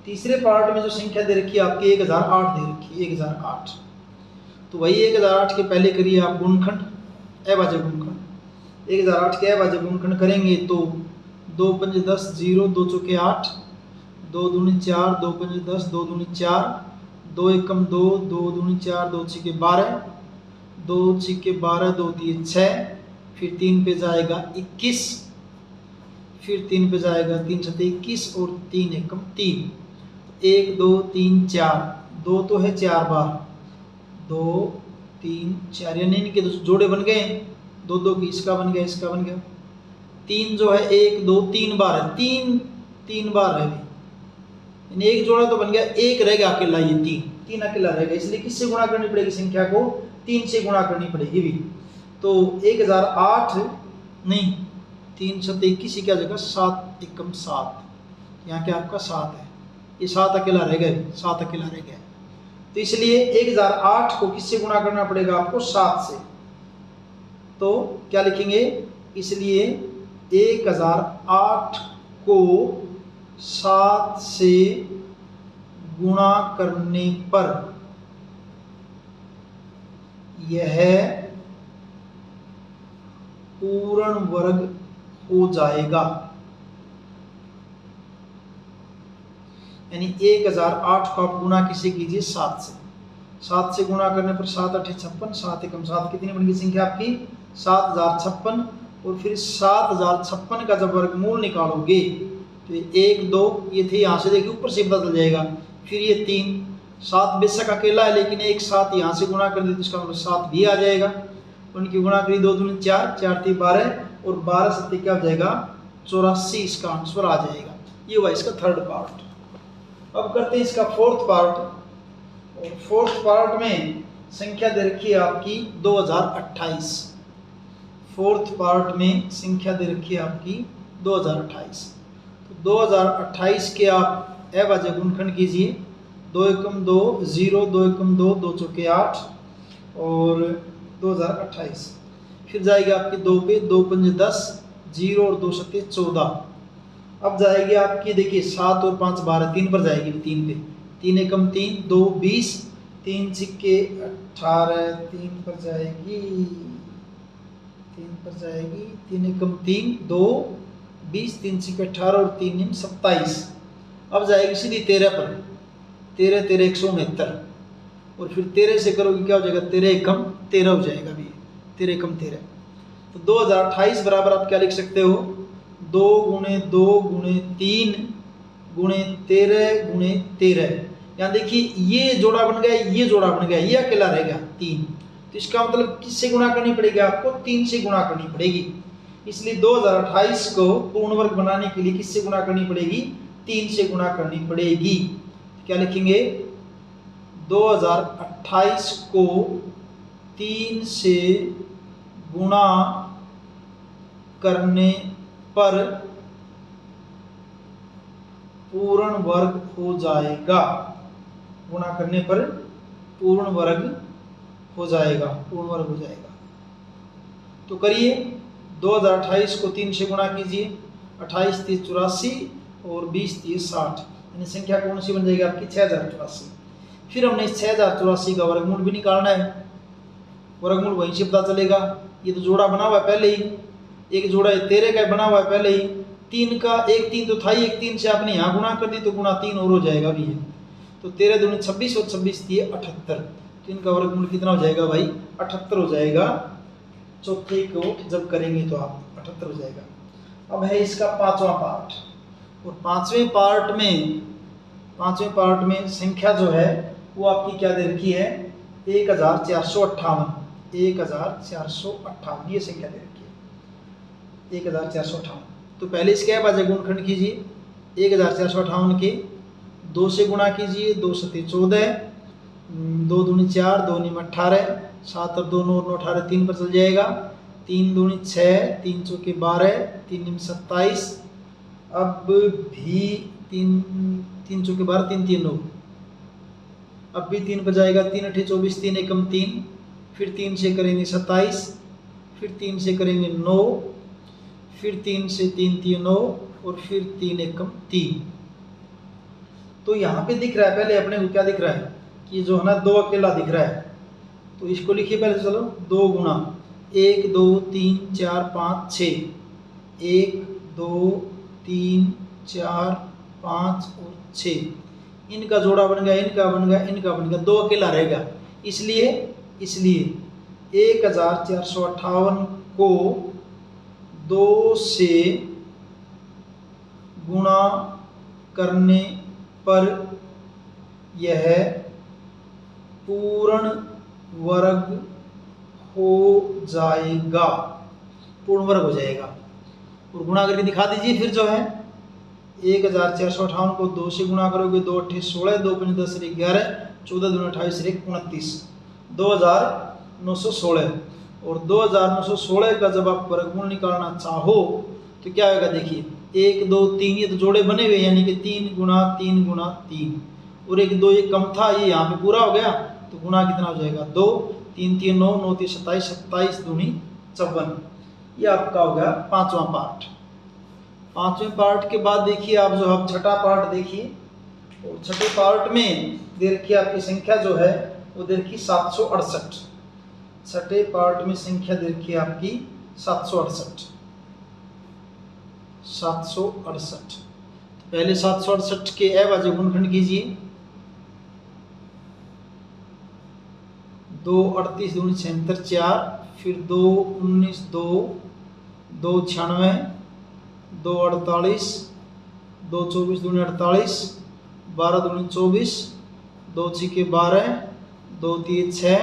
तीसरे पार्ट में जो संख्या दे रखी है आपकी 1008 दे रखी है, 1008। तो वही 1008 के पहले करिए आप गुणनखंड, अभाज्य गुणनखंड। 1008 के अभाज्य गुणनखंड करेंगे तो 2 पंजे 10, 0 2 चौके 8, 2 दूनी 4, 2 पंजे 10, 2 दूनी 4, 2 एकम 2, 2 दूनी 4, 2 छिके 12, 2 छिके 12, 2 दिए 6, फिर 3 पे जाएगा 21, फिर 3 पे जाएगा 3 छत्ते 21 और 3 एकम 3। 1 2 3 4, 2 तो है 4 बार, 2 3 4, यानी इनके जोड़े बन गए, 2 2 की इसका बन गया, इसका बन गया। 3 जो है 1 2 3 बार है, 3 बार है, यानी एक जोड़ा तो बन गया, एक रह गया अकेला, ये 3 अकेला रहेगा। इसलिए किससे गुणा करनी पड़ेगी संख्या को, 3 से गुणा करनी पड़ेगी भी। तो 1008 नहीं, 3 7 21 क्या जगह 7 एकम 7, यहाँ क्या आपका 7 है, ये 7 अकेला रह गया, 7 अकेला रह गया। तो इसलिए 1008 को किससे गुणा करना पड़ेगा आपको, 7 से। तो क्या लिखेंगे, इसलिए 1008 को 7 से गुणा करने पर यह पूर्ण वर्ग हो जाएगा। यानी 1008 को आप गुना किसे कीजिए 7 से। 7 से गुना करने पर 7 8 56, 7 एकम 7 कितनी बन गई संख्या आपकी 7056। और फिर 7056 का जब वर्गमूल निकालोगे तो 1 2 ये थे, यहाँ से देखिए ऊपर से पता चल जाएगा। फिर ये 3 7 बेशक अकेला है लेकिन एक 7 यहाँ से गुणा कर दी तो इसका मतलब 7 भी आ जाएगा। उनकी गुणा करी 2 दूनी 4 4 3 12 और 12 7 क्या हो जाएगा 84, इसका आंसर आ जाएगा। ये हुआ इसका थर्ड पार्ट। अब करते हैं इसका फोर्थ पार्ट। और फोर्थ पार्ट में संख्या दे रखी है आपकी 2028। फोर्थ पार्ट में संख्या दे रखी है आपकी 2028। तो 2028 के आप अभाज्य गुणनखंड कीजिए। 2 एकम 2 0, 2 एकम 2 2 चौके 8 और 2028। फिर जाएगी आपकी 2 पे 2 पंजे 10 0 और 2 सत्ते 14। अब जाएगी आपकी देखिए 7 और 5 12 3 पर जाएगी 3 पे 3 एकम 3 2 20 3 सिक्के 18 3 पर जाएगी 3 एकम 3 2 20 3 सिक्के 18 और 3 निम 27। अब जाएगी सीधी 13 पर 13 13 169 और फिर 13 से करोगे क्या हो जाएगा 13 एकम 13 हो जाएगा भी 13 एकम 13। तो 2028 बराबर आप क्या लिख सकते हो 2 गुणे 2 गुणे 3 गुणे 13 गुणे 13। यहाँ देखिए ये जोड़ा बन गया, ये जोड़ा बन गया, ये अकेला रह गया 3। तो इसका मतलब किससे गुणा करनी पड़ेगी आपको 3 से गुणा करनी पड़ेगी। इसलिए 2028 को पूर्ण वर्ग बनाने के लिए किससे गुणा करनी पड़ेगी 3 से गुणा करनी पड़ेगी। क्या लिखेंगे 2028 को 3 से गुणा करने पर पूर्ण वर्ग हो जाएगा। गुणा करने पर पूर्ण वर्ग हो जाएगा, पूर्ण वर्ग हो जाएगा। तो करिए 2028 को 3 से गुणा कीजिए 28 3 84 और 20 3 60, यानी संख्या कौन सी बन जाएगी आपकी 6084। फिर हमने इस 6084 का वर्गमूल भी निकालना है। वर्गमूल वहीं से पता चलेगा। ये तो जोड़ा बना हुआ है पहले ही, एक जोड़ा 13 का बना हुआ है पहले ही। 3 का एक 3 तो था ही, एक 3 से आपने यहाँ गुणा कर दी तो गुणा 3 और हो जाएगा भी है। तो 13 दूनी 26 और 26 दिए 78। तो इनका वर्गमूल कितना हो जाएगा भाई 78 हो जाएगा। चौथे को जब करेंगे तो आप 78 हो जाएगा। अब है इसका पांचवा पार्ट। और पांचवें पार्ट में संख्या जो है वो आपकी क्या दे रखी है 1458। 1458 ये संख्या दे रखी है 1458। तो पहले इसके अभाज्य गुणनखंड कीजिए। 1458 के 2 से गुणा कीजिए 2 सत्ते 14 2 दूनी 4 2 निम 18 7 और 2 9 18 3 पर चल जाएगा। 3 दूनी 6 3 चौके 12 3 निम 27। अब भी 3 चौके 12 3 3 9, अब भी 3 पर जाएगा 3 8 24 3 एकम 3, फिर 3 से करेंगे 27, फिर 3 से करेंगे 9, फिर 3 से 3 3 9 और फिर 3 एकम 3। तो यहाँ पे दिख रहा है पहले अपने को क्या दिख रहा है कि जो है ना 2 अकेला दिख रहा है। तो इसको लिखिए पहले, चलो 2 गुणा 1 2 3 4 5 6 1 2 3 4 5 और 6। इनका जोड़ा बन गया, इनका बन गया, इनका बन गया, 2 अकेला रहेगा। इसलिए 1458 को 2 से गुणा करने पर यह पूर्ण वर्ग हो जाएगा, पूर्ण वर्ग हो जाएगा। और गुणा करके दिखा दीजिए फिर जो है 1458 को 2 से गुणा करोगे 2 8 16 2 5 10 11 14 2 28 29 2916। और 2916 का जब आप वर्गमूल निकालना चाहो तो क्या होगा देखिए 1 2 3 ये तो जोड़े बने हुए यानी कि 3 गुणा 3 गुणा 3 और 1 2 ये कम था ये यहाँ पे पूरा हो गया तो गुणा कितना हो जाएगा 2 3 3 9 9 3 27 27 दूनी 54। ये आपका हो गया पांचवा पार्ट। पांचवें पार्ट के बाद देखिए आप जो आप छठा पार्ट देखिए। और छठे पार्ट में दे रखी आपकी संख्या जो है वो दे रखी 768। छठे पार्ट में संख्या दे रखी है आपकी 768। 768 पहले 768 के अभाज्य गुणनखंड कीजिए। 2 38 दूनी 76 4, फिर 2 19 2, 2 96, 2 48, 2 24 दूनी 48, 12 दूनी 24, 2 छीके 12, 2 3 6,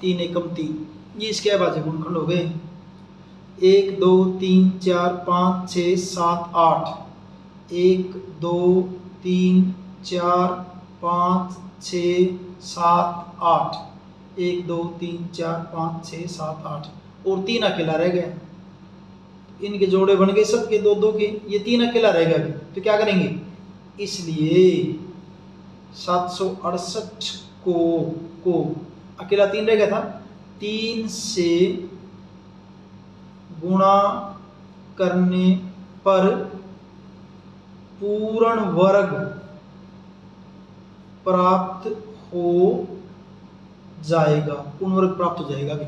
3 एकम 3। ये इसके अभाज्य गुणनखंड हो गए। 1 2 3 4 5 6 7 8, 1 2 3 4 5 6 7 8, 1 2 3 4 5 6 7 8, और 3 अकेला रह गया। इनके जोड़े बन गए सबके 2 2 के, ये 3 अकेला रह गया। तो क्या करेंगे, इसलिए 768 को अकेला 3 रह गया था, 3 से गुणा करने पर पूर्ण वर्ग प्राप्त हो जाएगा, पूर्ण वर्ग प्राप्त हो जाएगा भी।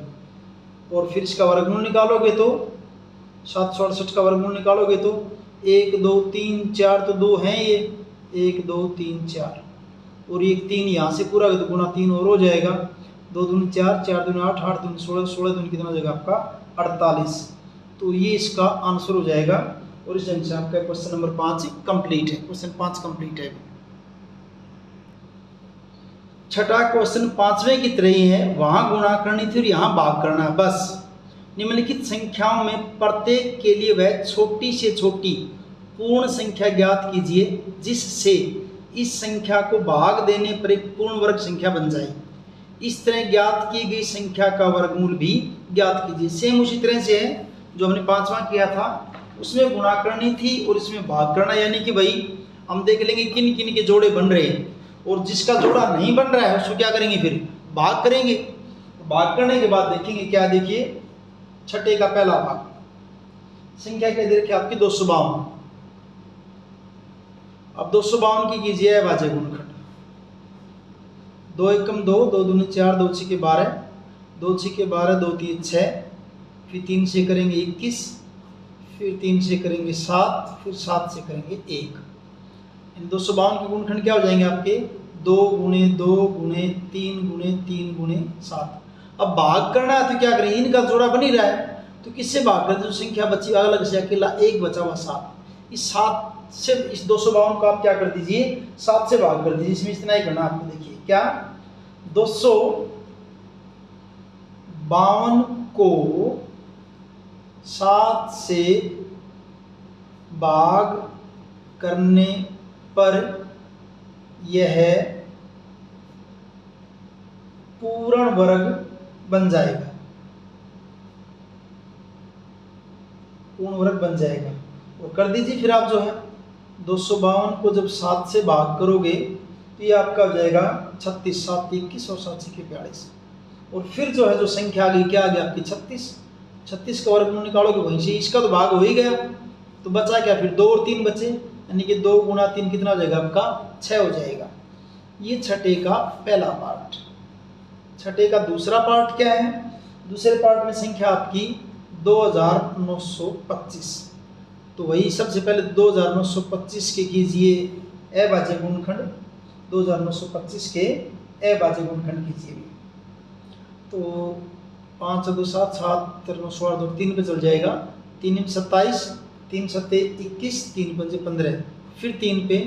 और फिर इसका वर्गमूल निकालोगे तो 768 का वर्गमूल निकालोगे तो 1 2 3 4 तो 2 हैं ये, 1 2 3 4, और एक 3 यहाँ से पूरा तो गुणा 3 और हो जाएगा। 2 दूनी 4, 4 दूनी 8, 8 दूनी 16, 16 दूनी कितना हो जाएगा आपका 48। तो ये इसका आंसर हो जाएगा। और इस ढंग से आपका क्वेश्चन नंबर 5 कंप्लीट है। क्वेश्चन 5 कंप्लीट है। छठा क्वेश्चन 5वें की तरह ही है, वहां गुणा करनी थी और यहाँ भाग करना है। बस निम्नलिखित संख्याओं में प्रत्येक के लिए वह छोटी से छोटी पूर्ण संख्या ज्ञात कीजिए जिससे इस संख्या को भाग देने पर एक पूर्ण वर्ग संख्या बन जाए। इस तरह ज्ञात की गई संख्या का वर्गमूल भी ज्ञात कीजिए। सेम उसी तरह से है जो हमने 5वां किया था, उसमें गुणा करनी थी और इसमें भाग करना। यानी कि भाई हम देख लेंगे किन किन के जोड़े बन रहे हैं, और जिसका जोड़ा नहीं बन रहा है उसको क्या करेंगे, फिर भाग करेंगे। भाग करने के बाद देखेंगे क्या, देखिए छठे का पहला भाग, संख्या क्या दे रखी आपकी 252। अब 252 की कीजिए अभाज्य गुणनखंड। 2 एकम 2, 2 दूनी 4, 2 छीके 12, 2 छीके 12, 2 3 6, फिर 3 से करेंगे 21, फिर 3 से करेंगे 7, फिर 7 से करेंगे 1। इन 252 के गुणनखंड क्या हो जाएंगे आपके 2 गुणे 2 गुणे 3 गुणे 3 गुणे 7। अब भाग करना है तो क्या करें, इनका जोड़ा बन ही रहा है तो किससे भाग करें, जो संख्या बची अलग से अकेला एक बचा हुआ 7। इस 7 से इस 252 को आप क्या कर दीजिए, 7 से भाग कर दीजिए। इसमें इतना ही करना आपको। देखिए क्या 252 को 7 से भाग करने पर यह पूर्ण वर्ग बन जाएगा, पूर्ण वर्ग बन जाएगा। और कर दीजिए फिर आप जो है 252 को जब 7 से भाग करोगे तो ये आपका हो जाएगा 36, 7 21 और 7 छीके 42। और फिर जो है जो संख्या आ गई, क्या आ गई आपकी 36। 36 का वर्गमूल निकालोगे वहीं से, इसका तो भाग हो ही गया तो बचा क्या, फिर 2 और 3 बचे, यानी कि 2 गुणा 3 कितना हो जाएगा आपका 6 हो जाएगा। ये छठे का पहला पार्ट। छठे का दूसरा पार्ट क्या है, दूसरे पार्ट में संख्या आपकी 2925। तो वही सबसे पहले 2925 के कीजिए अभाज्य गुणनखंड। 2925 के अभाज्य गुणनखंड कीजिए। तो 5 2 7 7 13 16 2 3 पे चल जाएगा, 3 27, 3 7 21, 3 5 15, फिर 3 पे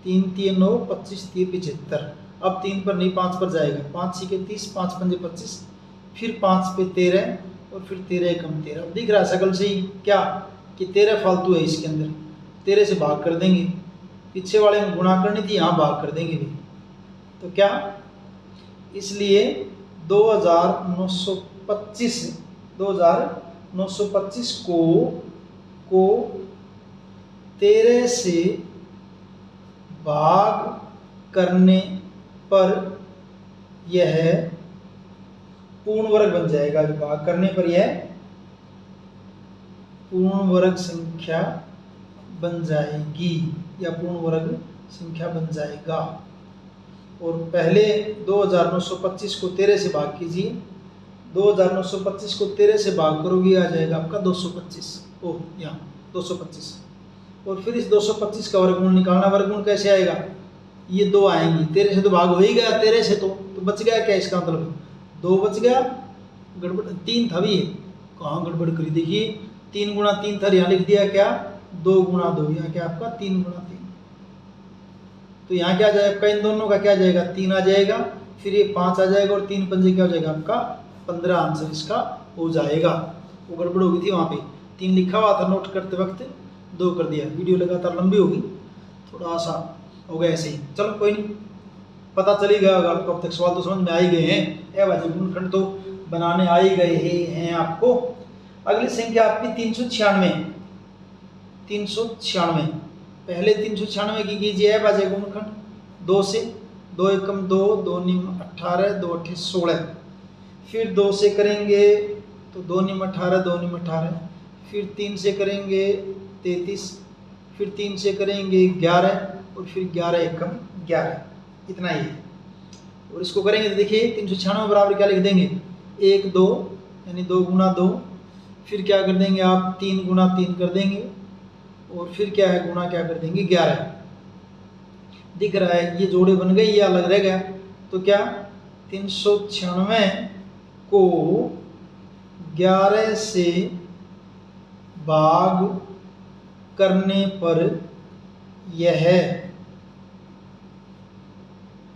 3 3 9 25 3 75। अब 3 पर नहीं 5 पर जाएगा, 5 छीके 30, 5 5 25, फिर 5 पे 13 और फिर 13 एकम 13। अब दिख रहा है सकल से ही क्या कि 13 फालतू है इसके अंदर, 13 से भाग कर देंगे। पीछे वाले में गुणा करनी थी, यहाँ भाग कर देंगे भी। तो क्या, इसलिए 2925 को 13 से भाग करने पर यह पूर्ण वर्ग बन जाएगा। भाग करने पर यह पूर्ण वर्ग संख्या बन जाएगी या पूर्ण वर्ग संख्या बन जाएगा। और पहले 2925 को 13 से भाग कीजिए, 2925 को 13 से भाग करोगे आ जाएगा आपका 225। ओह यहाँ 225। और फिर इस 225 का वर्गमूल निकालना। वर्गमूल कैसे आएगा? ये 2 आएंगी, 13 से तो भाग हो ही गया, 13 से तो बच गया क्या? इसका मतलब 2 बच गया, गड़बड़ 3 था भी है, कहाँ गड़बड़ करी? देखिए 3 गुणा 3 था, यहाँ लिख दिया क्या 2 गुणा 2, यहाँ क्या आपका 3 गुणा 3। तो यहाँ क्या आ जाएगा आपका? इन दोनों का क्या आ जाएगा? 3 आ जाएगा, फिर ये 5 आ जाएगा और 3 पंजे क्या हो जाएगा आपका 15। आंसर इसका हो जाएगा। वो गड़बड़ हो गई थी वहाँ पे, 3 लिखा हुआ था नोट करते वक्त, 2 कर दिया। वीडियो लगातार लंबी होगी, थोड़ा सा हो गया ऐसे ही। चलो कोई नहीं, पता चली गया होगा आपको। अब तक सवाल तो समझ में आ ही गए हैं। ए भाई गुणनखंड तो बनाने आ ही गए हैं आपको। अगली संख्या आपकी 396। 396 पहले 396 की कीजिए है बाजे गुणनखंड 2 से। 2 एकम 2, 2 निम 18, 2 अट्ठे 16। फिर 2 से करेंगे तो 2 निम 18, 2 निम 18। फिर 3 से करेंगे 33, फिर 3 से करेंगे 11 और फिर 11 एकम 11। इतना ही है। और इसको करेंगे तो देखिए 396 बराबर क्या लिख देंगे 1 2, यानी 2 गुना 2। फिर क्या कर देंगे आप 3 गुना 3 कर देंगे, और फिर क्या है गुना क्या कर देंगे 11। दिख रहा है ये जोड़े बन गए, ये अलग रह गया। तो क्या 396 को 11 से भाग करने पर यह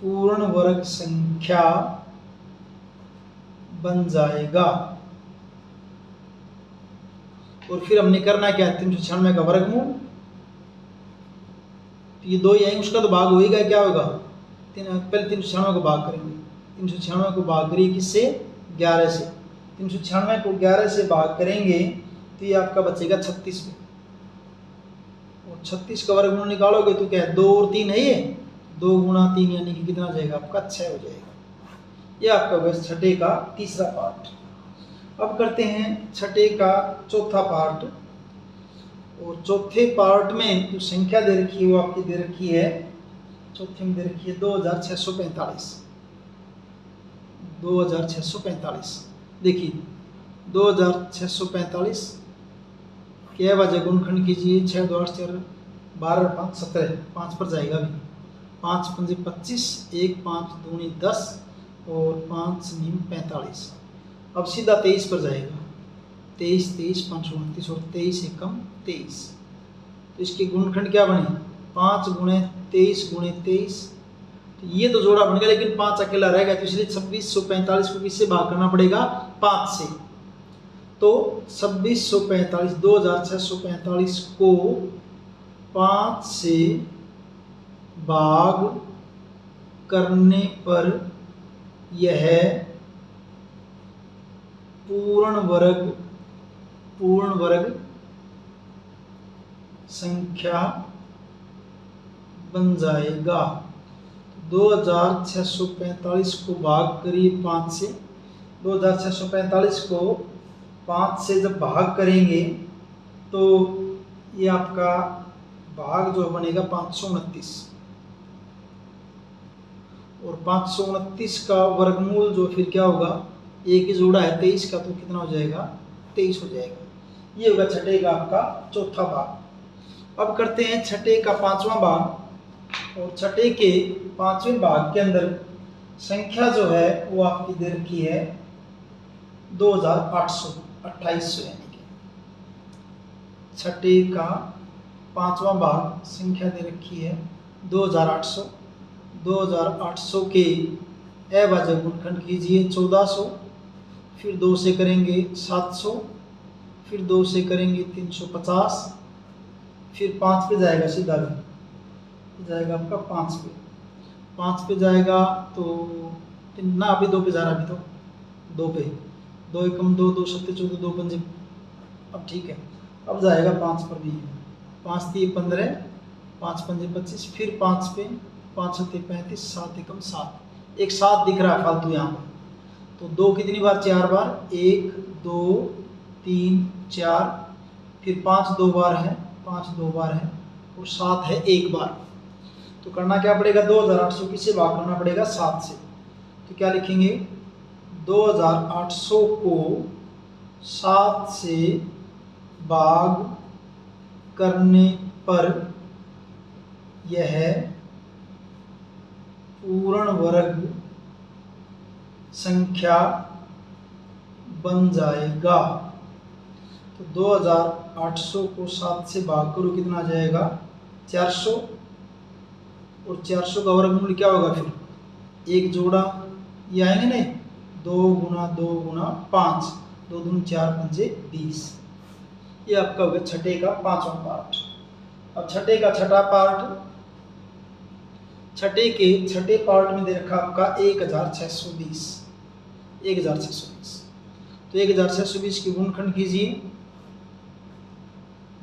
पूर्ण वर्ग संख्या बन जाएगा। और फिर हमने करना क्या है 396 का वर्गमूल। तो ये 2 ही आएंगे, उसका तो भाग होएगा, क्या होगा पहले 396 को भाग करेंगे। 396 को भाग करिए किससे 11 से। 396 को 11 से भाग करेंगे तो ये आपका बचेगा 36 में। और 36 का वर्गमूल निकालोगे तो क्या है 2 और 3 है, ये 2 गुणा 3 यानी कि कितना जाएगा आपका 6 हो जाएगा। ये आपका बस छठे का तीसरा पार्ट। अब करते हैं छठे का चौथा पार्ट। और चौथे पार्ट में जो संख्या दे रखी है वो आपकी दे रखी है, चौथे में दे रखी है 2645। 2645 देखिए 2645 क्या बजे गुणनखंड कीजिए 6 2 8 4 12 5 17, 5 पर जाएगा अभी। 5 पंजे 25, 1 5 दूनी 10 और 5 नीम 45। अब सीधा 23 पर जाएगा। 23 23 5 29 और 23 एकम 23। तो इसके गुणनखंड क्या बने 5 गुणे 23 गुणे 23। तो ये तो जोड़ा बन गया, लेकिन 5 अकेला रह गया, तो इसलिए 2645 को किससे भाग करना पड़ेगा 5 से। तो 2645 2645 को 5 से भाग करने पर यह पूर्ण वर्ग संख्या बन जाएगा। 2645 को भाग करिए 5 से। 2645 को 5 से जब भाग करेंगे तो ये आपका भाग जो बनेगा 529। और 529 का वर्गमूल जो फिर क्या होगा, एक ही जोड़ा है 23 का, तो कितना हो जाएगा 23 हो जाएगा। ये होगा छठे का आपका चौथा भाग। अब करते हैं छठे का पांचवा भाग। और छठे के पांचवें भाग के अंदर संख्या जो है वो आपकी दे रखी है 2800 2800, यानी कि छठे का पांचवा भाग संख्या दे रखी है 2800। 2800 के अभाज्य गुणनखंड कीजिए 1400। फिर 2 से करेंगे 700, फिर 2 से करेंगे 350, फिर 5 पे जाएगा सीधा जाएगा आपका 5 पे। 5 पे जाएगा तो ना अभी 2 पे जा रहा, अभी तो 2 पे 2 एकम 2 2 सत्ते 14 2 पंजे। अब ठीक है, अब जाएगा 5 पर भी। 5 3 15, 5 पंजे 25, फिर 5 पे 5 सत्ते 35, 7 एकम 7। एक 7 दिख रहा है फालतू यहाँ पर। तो 2 कितनी बार 4 बार, 1 2 3 4, फिर 5 2 बार है, 5 2 बार है, और 7 है 1 बार। तो करना क्या पड़ेगा 2800 किससे भाग करना पड़ेगा 7 से। तो क्या लिखेंगे 2800 को 7 से भाग करने पर यह पूर्ण वर्ग संख्या बन जाएगा। तो 2800 को 7 से भाग करो, कितना आ जाएगा 400, और 400 का वर्गमूल क्या होगा फिर एक जोड़ा ये आएंगे नहीं, 2 गुना 2 गुना 5, 2 दूनी 4 पंजे 20। ये आपका हो गया छठे का पांचवा पार्ट। अब छठे का छठा पार्ट, छठे के छठे पार्ट में दे रखा आपका 1620। 1620 तो 1620 की गुणनखंड कीजिए।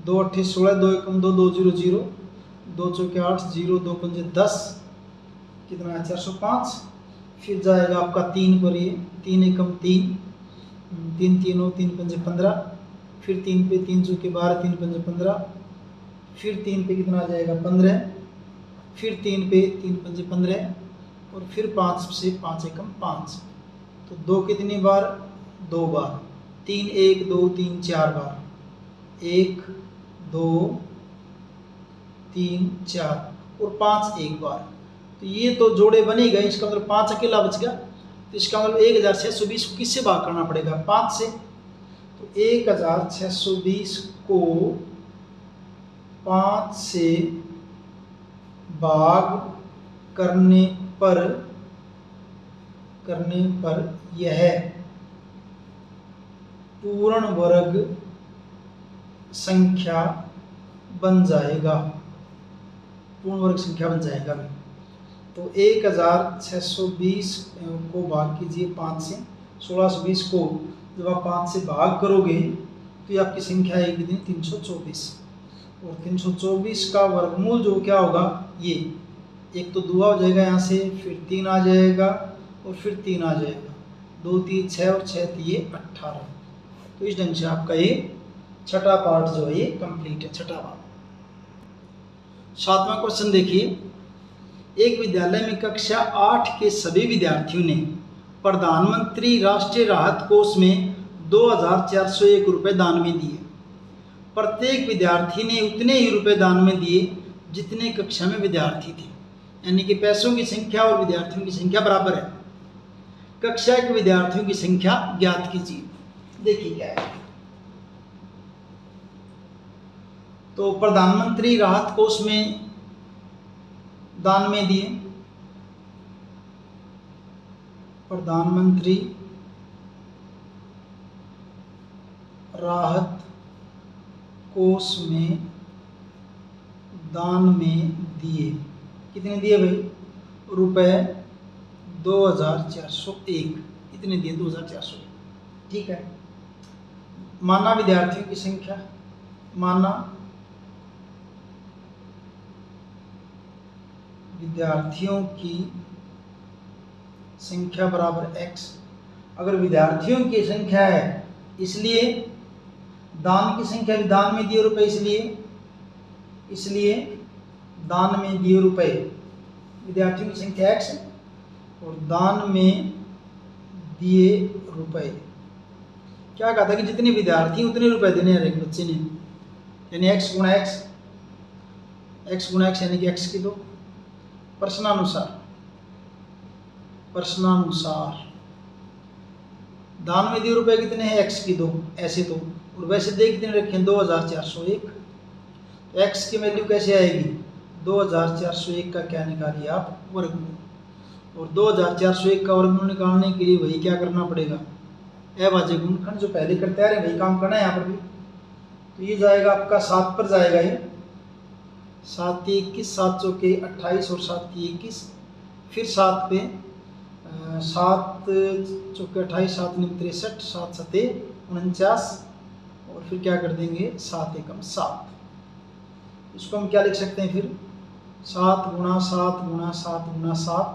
2 8 16, 2 1 2, 2 0 0, 2 चौके 8, 0 2 पंजे 10, कितना है 405। फिर जाएगा आपका 3 पर, ये 3 एकम 3, 3 3 3 पंजे 15, फिर 3 पे 3 चौके 12, 3 पंजे 15, फिर 3 पे कितना आ जाएगा 15, फिर 3 पे 3 पंजे 15, और फिर 5 से 5 एकम 5। तो 2 कितनी बार 2 बार, 3 1 2 3 4 बार, 1 2 3 4 और 5 एक बार। तो ये तो जोड़े बने गए, इसका मतलब 5 अकेला बच गया। तो इसका मतलब 1620 को किससे भाग करना पड़ेगा 5 से। तो 1620 को 5 से भाग करने पर यह पूर्ण वर्ग संख्या बन जाएगा। पूर्ण वर्ग संख्या बन जाएगा। तो 1620 को भाग कीजिए 5 से, 1620 को जब आप 5 से भाग करोगे तो ये आपकी संख्या आएगी 324, और 324 का वर्गमूल जो क्या होगा, ये एक तो दुआ हो जाएगा यहाँ से, फिर 3 आ जाएगा और फिर 3 आ जाएगा, 2 3 6 और 6 3 18। तो इस ढंग से आपका ये छठा पार्ट जो है ये कंप्लीट है, छठा पार्ट। 7वां क्वेश्चन देखिए, एक विद्यालय में कक्षा 8 के सभी विद्यार्थियों ने प्रधानमंत्री राष्ट्रीय राहत कोष में 2401 रुपये दान में दिए। प्रत्येक विद्यार्थी ने उतने ही रुपए दान में दिए जितने कक्षा में विद्यार्थी थे, यानी कि पैसों की संख्या और विद्यार्थियों की संख्या बराबर है। कक्षा के विद्यार्थियों की संख्या ज्ञात कीजिए। देखिए क्या है, तो प्रधानमंत्री राहत कोष में दान में दिए, प्रधानमंत्री राहत कोष में दान में दिए, कितने दिए भाई रुपए 2401, कितने दिए 2401। ठीक है, माना विद्यार्थियों की संख्या, माना विद्यार्थियों की संख्या बराबर x। अगर विद्यार्थियों की संख्या है इसलिए दान की संख्या भी दान में दिए रुपए, इसलिए दान में दिए रुपए, विद्यार्थियों की संख्या x और दान में दिए रुपए। क्या कहा था कि जितने विद्यार्थी उतने रुपए देने हैं एक बच्चे ने, यानी x गुणा x यानी कि x की दो, प्रश्नानुसार दान में दिए रुपए कितने हैं x की दो, ऐसे दो, और वैसे दे कितने रखे 2401। तो x की वैल्यू कैसे आएगी 2401 का क्या निकालिए आप वर्गमूल, और 2401 का वर्गमूल निकालने के लिए वही क्या करना पड़ेगा अभाज्य गुणनखंड जो पहले करते आ रहे वही काम करना है यहाँ पर भी। तो ये जाएगा आपका 7 पर जाएगा, ये 7 21, 7 चौके 28 और 7 21, फिर 7 पे 7 चौके 28, 7 9 63, 7 7 49, और फिर क्या कर देंगे 7 एकम 7। इसको हम क्या लिख सकते हैं फिर 7 गुणा 7 गुणा 7 गुणा 7,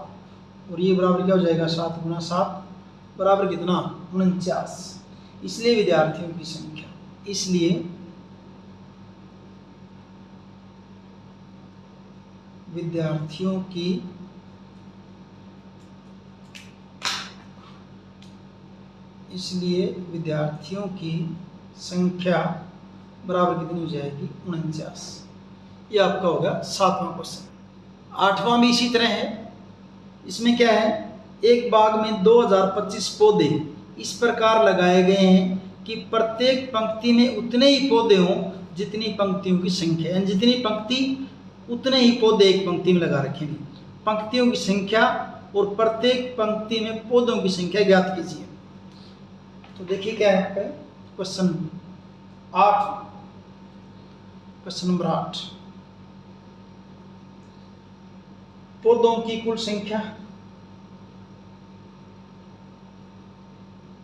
और ये बराबर क्या हो जाएगा 7 गुणा 7 बराबर कितना 49। इसलिए विद्यार्थियों की संख्या, इसलिए विद्यार्थियों की इसलिए विद्यार्थियों की संख्या बराबर कितनी हो जाएगी? 49। ये आपका होगा 7वां क्वेश्चन। 8वां भी इसी तरह है। इसमें क्या है, एक बाग में 2025 पौधे इस प्रकार लगाए गए हैं कि प्रत्येक पंक्ति में उतने ही पौधे हों जितनी पंक्तियों की संख्या, यानी जितनी पंक्ति उतने ही पौधे एक पंक्ति में लगा रखेंगे। पंक्तियों की संख्या और प्रत्येक पंक्ति में पौधों की संख्या ज्ञात कीजिए। तो देखिए क्या है क्वेश्चन 8, क्वेश्चन नंबर 8, पौधों की कुल संख्या,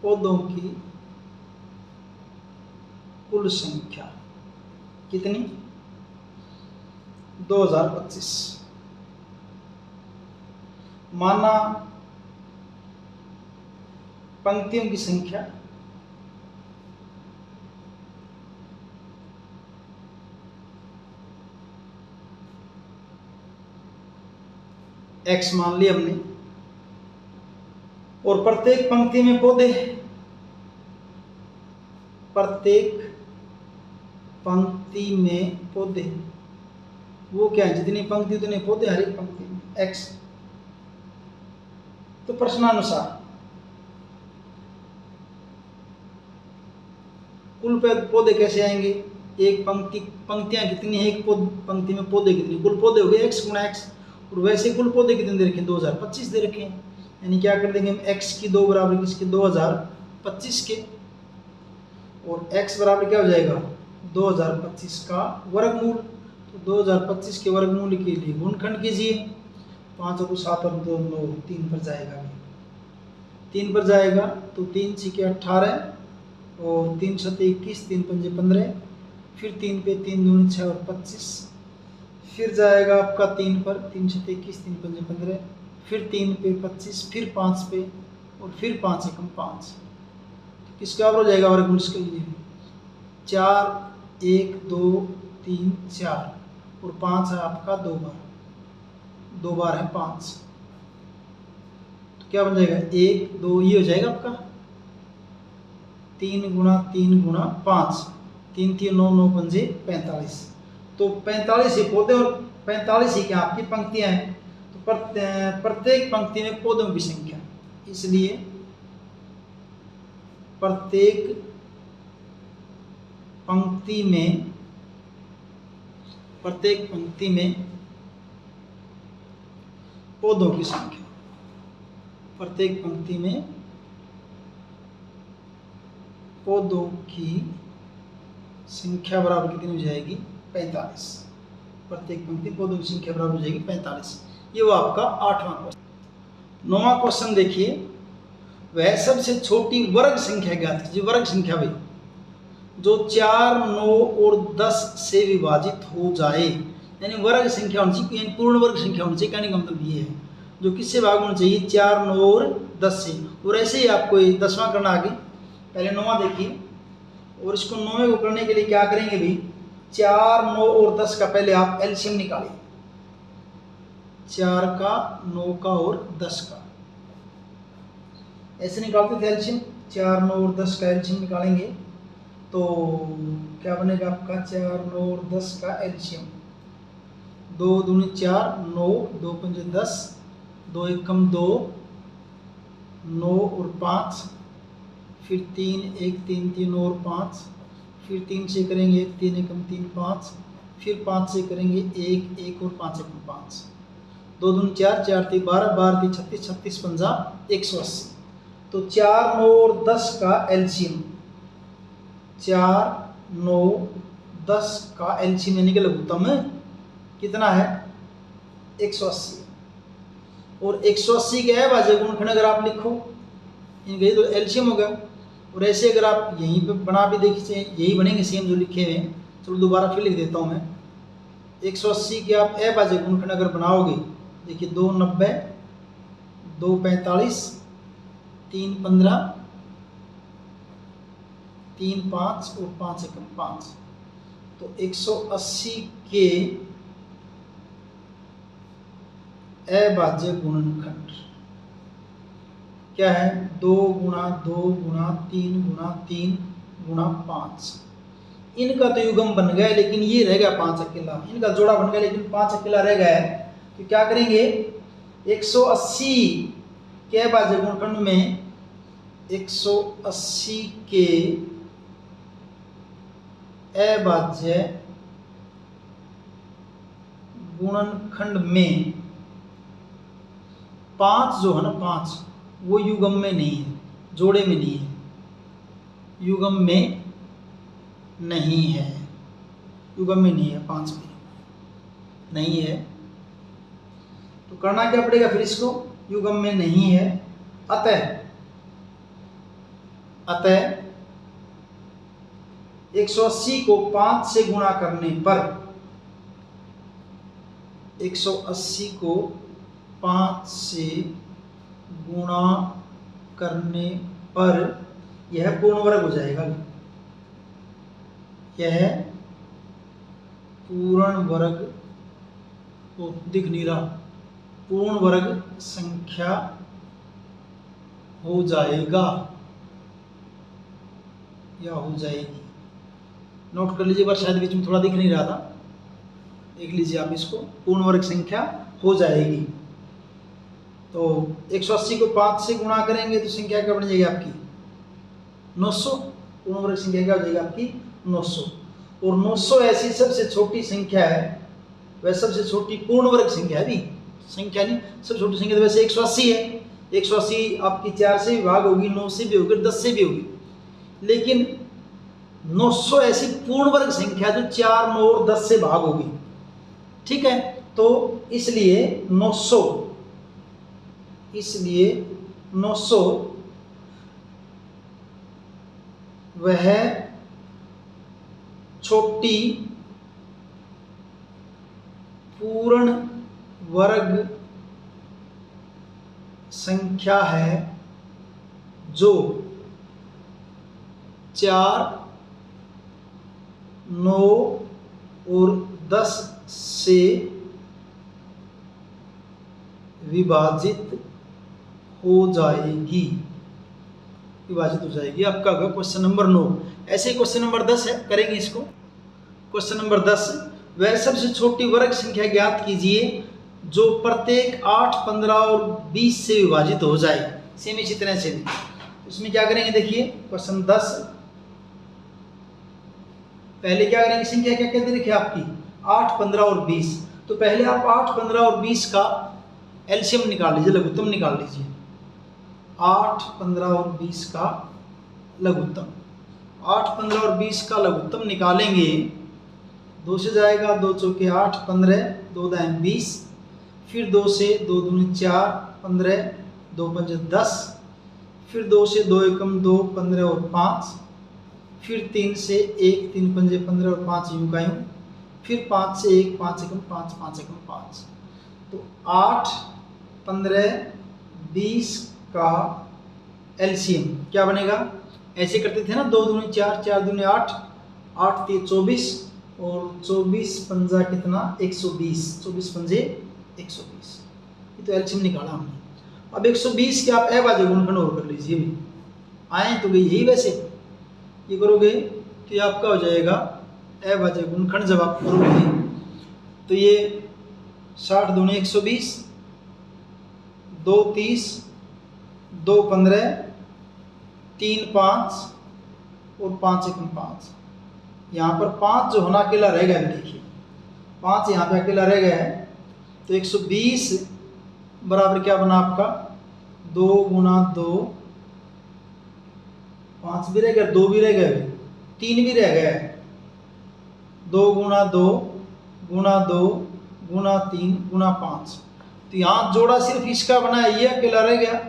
पौधों की कुल संख्या कितनी? 2025। माना पंक्तियों की संख्या x मान लिया हमने, और प्रत्येक पंक्ति में पौधे, प्रत्येक पंक्ति में पौधे वो क्या है? जितनी पंक्ति उतने पौधे हर एक पंक्ति में x। तो प्रश्नानुसार कुल पौधे कैसे आएंगे? एक पंक्तियां कितनी है, एक पंक्ति में पौधे कितने? कुल पौधे हो गए x गुणा x, और वैसे कुल पौधे कितने दे रखे हैं? 2025 दे रखे हैं। यानी क्या कर देंगे हम, x की 2 बराबर किसके? 2025 के, और x बराबर क्या हो जाएगा? 2025 का वर्गमूल। तो 2025 के वर्गमूल के लिए गुणनखंड कीजिए। 5 और 7 और 2 9, 3 पर जाएगा, 3 पर जाएगा तो 3 छीके 18 और 3 7 21, 3 पंजे 15, फिर 3 पे 3 दूनी 6 और 25, फिर जाएगा आपका 3 पर, 3 7 21, 3 पंजे 15, फिर 3 पे 25, फिर 5 पे, और फिर 5 एकम 5। किसके बराबर हो जाएगा वर्गमूल इसके लिए? 4 1 2 3 4, और 5 है आपका 2 बार, 2 बार है 5, तो क्या बन जाएगा? 1 2, ये हो जाएगा आपका 3 गुणा 3 गुणा 5, 3 3 9 9 पंजे 45। तो 45 ही पौधे और 45 ही क्या आपकी पंक्तियां हैं। तो प्रत्येक पंक्ति में पौधों की संख्या, इसलिए प्रत्येक पंक्ति में पौधों की संख्या, प्रत्येक पंक्ति में पौधों की संख्या बराबर कितनी हो जाएगी? 45। प्रत्येक पंक्ति पौधों की संख्या बराबर हो जाएगी 45। ये वो आपका 8वां क्वेश्चन। 9वां क्वेश्चन देखिए, वह सबसे छोटी वर्ग संख्या ज्ञात कीजिए। वर्ग संख्या भाई जो 4 9 और 10 से विभाजित हो जाए, यानी वर्ग संख्या होनी चाहिए, यानी पूर्ण वर्ग संख्या होनी चाहिए। कहने का मतलब ये है जो किससे भाग होना चाहिए? 4 9 और 10 से। और ऐसे ही आपको 10वां करना आगे। पहले 9वां देखिए, और इसको 9वें को करने के लिए क्या करेंगे भाई? 4 9 और 10 का पहले आप एलसीएम निकालिए, 4 का 9 का और 10 का, ऐसे निकालते थे एलसीएम। 4 9 और 10 का एलसीएम निकालेंगे तो क्या बनेगा आपका? 4 9 और 10 का एलसीएम, 2 दूनी 4 9, 2 पंजे 10, 2 एकम 2, 9 और 5, फिर 3 1 3 3 और 5, फिर 3 से करेंगे 3 एकम 3 5, फिर 5 से करेंगे 1 1 और 5 एकम 5, 2 दूनी 4 4 3 12 12 3 36 36 पंजा 180। तो 4 9 और 10 का एलसीएम, 4 9 10 का एलसीएम यानी कि लघुत्तम कितना है? 180। और 180 के अभाज्य गुणनखंड अगर आप लिखो, इनके तो एलसीएम होगा। और ऐसे अगर आप यहीं पे बना भी देखिए, यही बनेंगे सेम जो लिखे हुए हैं। चलो दोबारा फिर लिख देता हूँ मैं। 180 के आप अभाज्य गुणनखंड अगर बनाओगे, देखिए 2 90, 2 45, 3 15, 3 5 और 5 एकम 5। तो 180 के अभाज्य गुणनखंड क्या है, 2 गुणा 2 गुणा 3 गुणा 3 गुणा 5। इनका तो युग्म बन गया, लेकिन ये रह गया 5 अकेला, इनका जोड़ा बन गया लेकिन 5 अकेला रह गया है। तो क्या करेंगे, 180 के अभाज्य गुणनखंड में 180 के अभाज्य गुणनखंड में 5 जो है ना, 5 वो युग्म में नहीं है, जोड़े में नहीं है, युग्म में नहीं है, युग्म में नहीं है, 5 में नहीं है। तो करना क्या पड़ेगा फिर इसको, युग्म में नहीं है, अतः 180 को 5 से गुणा करने पर, 180 को 5 से गुणा करने पर यह पूर्ण वर्ग हो जाएगा, यह पूर्ण वर्ग, तो दिख नहीं रहा, पूर्ण वर्ग संख्या हो जाएगा या हो जाएगी। नोट कर लीजिए, पर शायद बीच में थोड़ा दिख नहीं रहा था, देख लीजिए आप इसको, पूर्ण वर्ग संख्या हो जाएगी। तो 180 को 5 से गुणा करेंगे तो संख्या क्या बन जाएगी आपकी, 900। पूर्ण वर्ग संख्या क्या हो जाएगी आपकी, 900। और 900 ऐसी सबसे छोटी संख्या है, वह सबसे छोटी पूर्ण वर्ग संख्या है भी, संख्या नहीं, सबसे छोटी संख्या तो वैसे 180 है। 180 आपकी 4 से भी भाग होगी, 9 से भी होगी, 10 से भी होगी, लेकिन 900 ऐसी पूर्ण वर्ग संख्या जो 4, 9 और 10 से भाग होगी, ठीक है। तो इसलिए 900 वह छोटी पूर्ण वर्ग संख्या है जो 4, 9 और 10 से विभाजित हो जाएगी, विभाजित हो जाएगी। आपका होगा क्वेश्चन नंबर 9। ऐसे क्वेश्चन नंबर 10 है, करेंगे इसको। क्वेश्चन नंबर 10, वह सबसे छोटी वर्ग संख्या ज्ञात कीजिए जो प्रत्येक 8, 15 और 20 से विभाजित हो जाए। सेम इसी तरह से भी इसमें क्या करेंगे, देखिए क्वेश्चन 10, पहले क्या करेंगे, संख्या क्या कहते देखिए आपकी 8, 15 और 20। तो पहले आप 8, 15 और 20 का एलसीएम निकाल लीजिए, लघुत्तम निकाल लीजिए। 8, 15 और 20 का लघुत्तम, 8, 15 और 20 का लघुत्तम निकालेंगे, 2 से जाएगा, 2 चौके 8, 15, 2 दाएं 20, फिर 2 से 2 दूनी 4, 15, 2 पंजे 10, फिर 2 से 2 एकम 2, 15 और 5, फिर 3 से 1, 3 पंजे 15 और 5 यूं का यूं, फिर 5 से 1, 5 एकम 5, 5 एकम 5। तो 8, 15, 20 का एलसीएम क्या बनेगा, ऐसे करते थे ना, 2 दूनी 4, 4 दूनी 8, 8 3 24 और 24 पंजा कितना 120, 24 पंजे 120। ये तो एलसीएम निकाला हमने। अब 120 के आप अभाज्य गुणनखंड और कर लीजिए, भी आए तो गई यही, वैसे ये करोगे तो ये आपका हो जाएगा अभाज्य गुणनखंड। जब आप करोगे तो ये 60 दूनी 120, 2 30, 2 15, 3 5 और 5 एकम 5। यहाँ पर 5 जो होना अकेला रह गया, देखिए 5 यहाँ पे अकेला रह गया है। तो 120 बराबर क्या बना आपका, 2 गुणा 2, 5 भी रह गया, 2 भी रह गया, 3 भी रह गया है, 2 गुणा 2 गुणा 2 गुणा 3 गुणा 5। तो यहाँ जोड़ा सिर्फ इसका बना है, ये अकेला रह गया,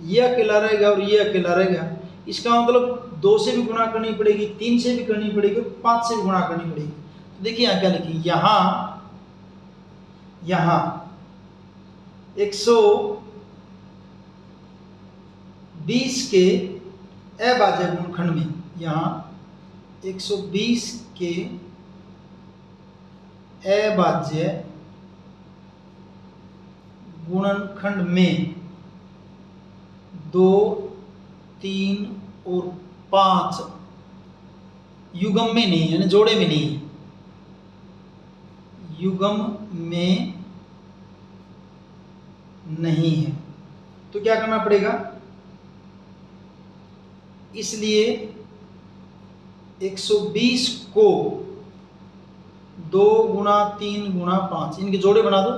ये अकेला रह गया और ये अकेला रह गया। इसका मतलब 2 से भी गुणा करनी पड़ेगी, 3 से भी करनी पड़ेगी और 5 से भी गुणा करनी पड़ेगी। तो देखिए यहाँ क्या लिखिए, यहाँ 120 के अभाज्य गुणनखंड में, यहाँ 120 के अभाज्य गुणनखंड में 2, 3 और 5 युग्म में नहीं है, यानी जोड़े में नहीं है, युग्म में नहीं है, तो क्या करना पड़ेगा? इसलिए 120 को 2 गुणा 3 गुणा 5 इनके जोड़े बना दो,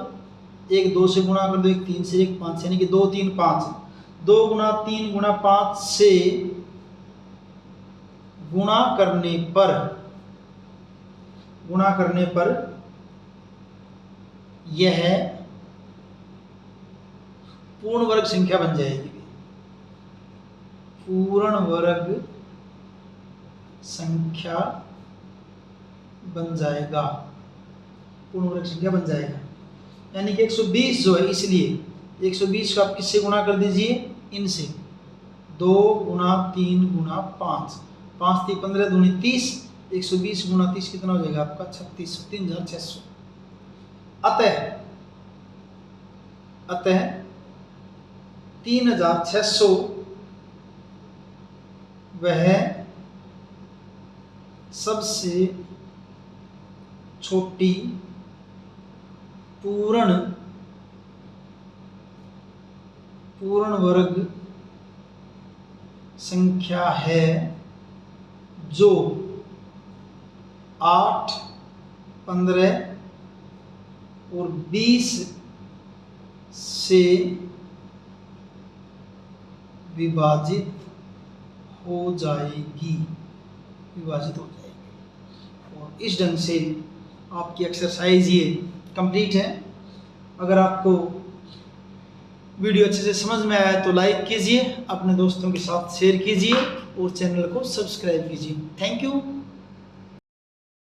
एक 2 से गुणा कर दो, एक 3 से, एक 5 से, यानी कि 2, 3, 5। 2 गुणा 3 गुणा 5 से गुणा करने पर यह पूर्ण वर्ग संख्या बन जाएगी। पूर्ण वर्ग संख्या बन जाएगा, पूर्ण वर्ग संख्या बन जाएगा, यानी कि 120 जो है, इसलिए 120 को आप किससे गुणा कर दीजिए? इनसे। 2 गुणा 3 गुणा 5, 5 3 15 दूनी 30, 120 गुणा 30 कितना हो जाएगा आपका? 36, 3600। अतः 3600 वह सबसे छोटी पूर्ण वर्ग संख्या है जो 8, 15 और 20 से विभाजित हो जाएगी, और इस ढंग से आपकी एक्सरसाइज ये कंप्लीट है। अगर आपको वीडियो अच्छे से समझ में आया तो लाइक कीजिए, अपने दोस्तों के साथ शेयर कीजिए और चैनल को सब्सक्राइब कीजिए। Thank you.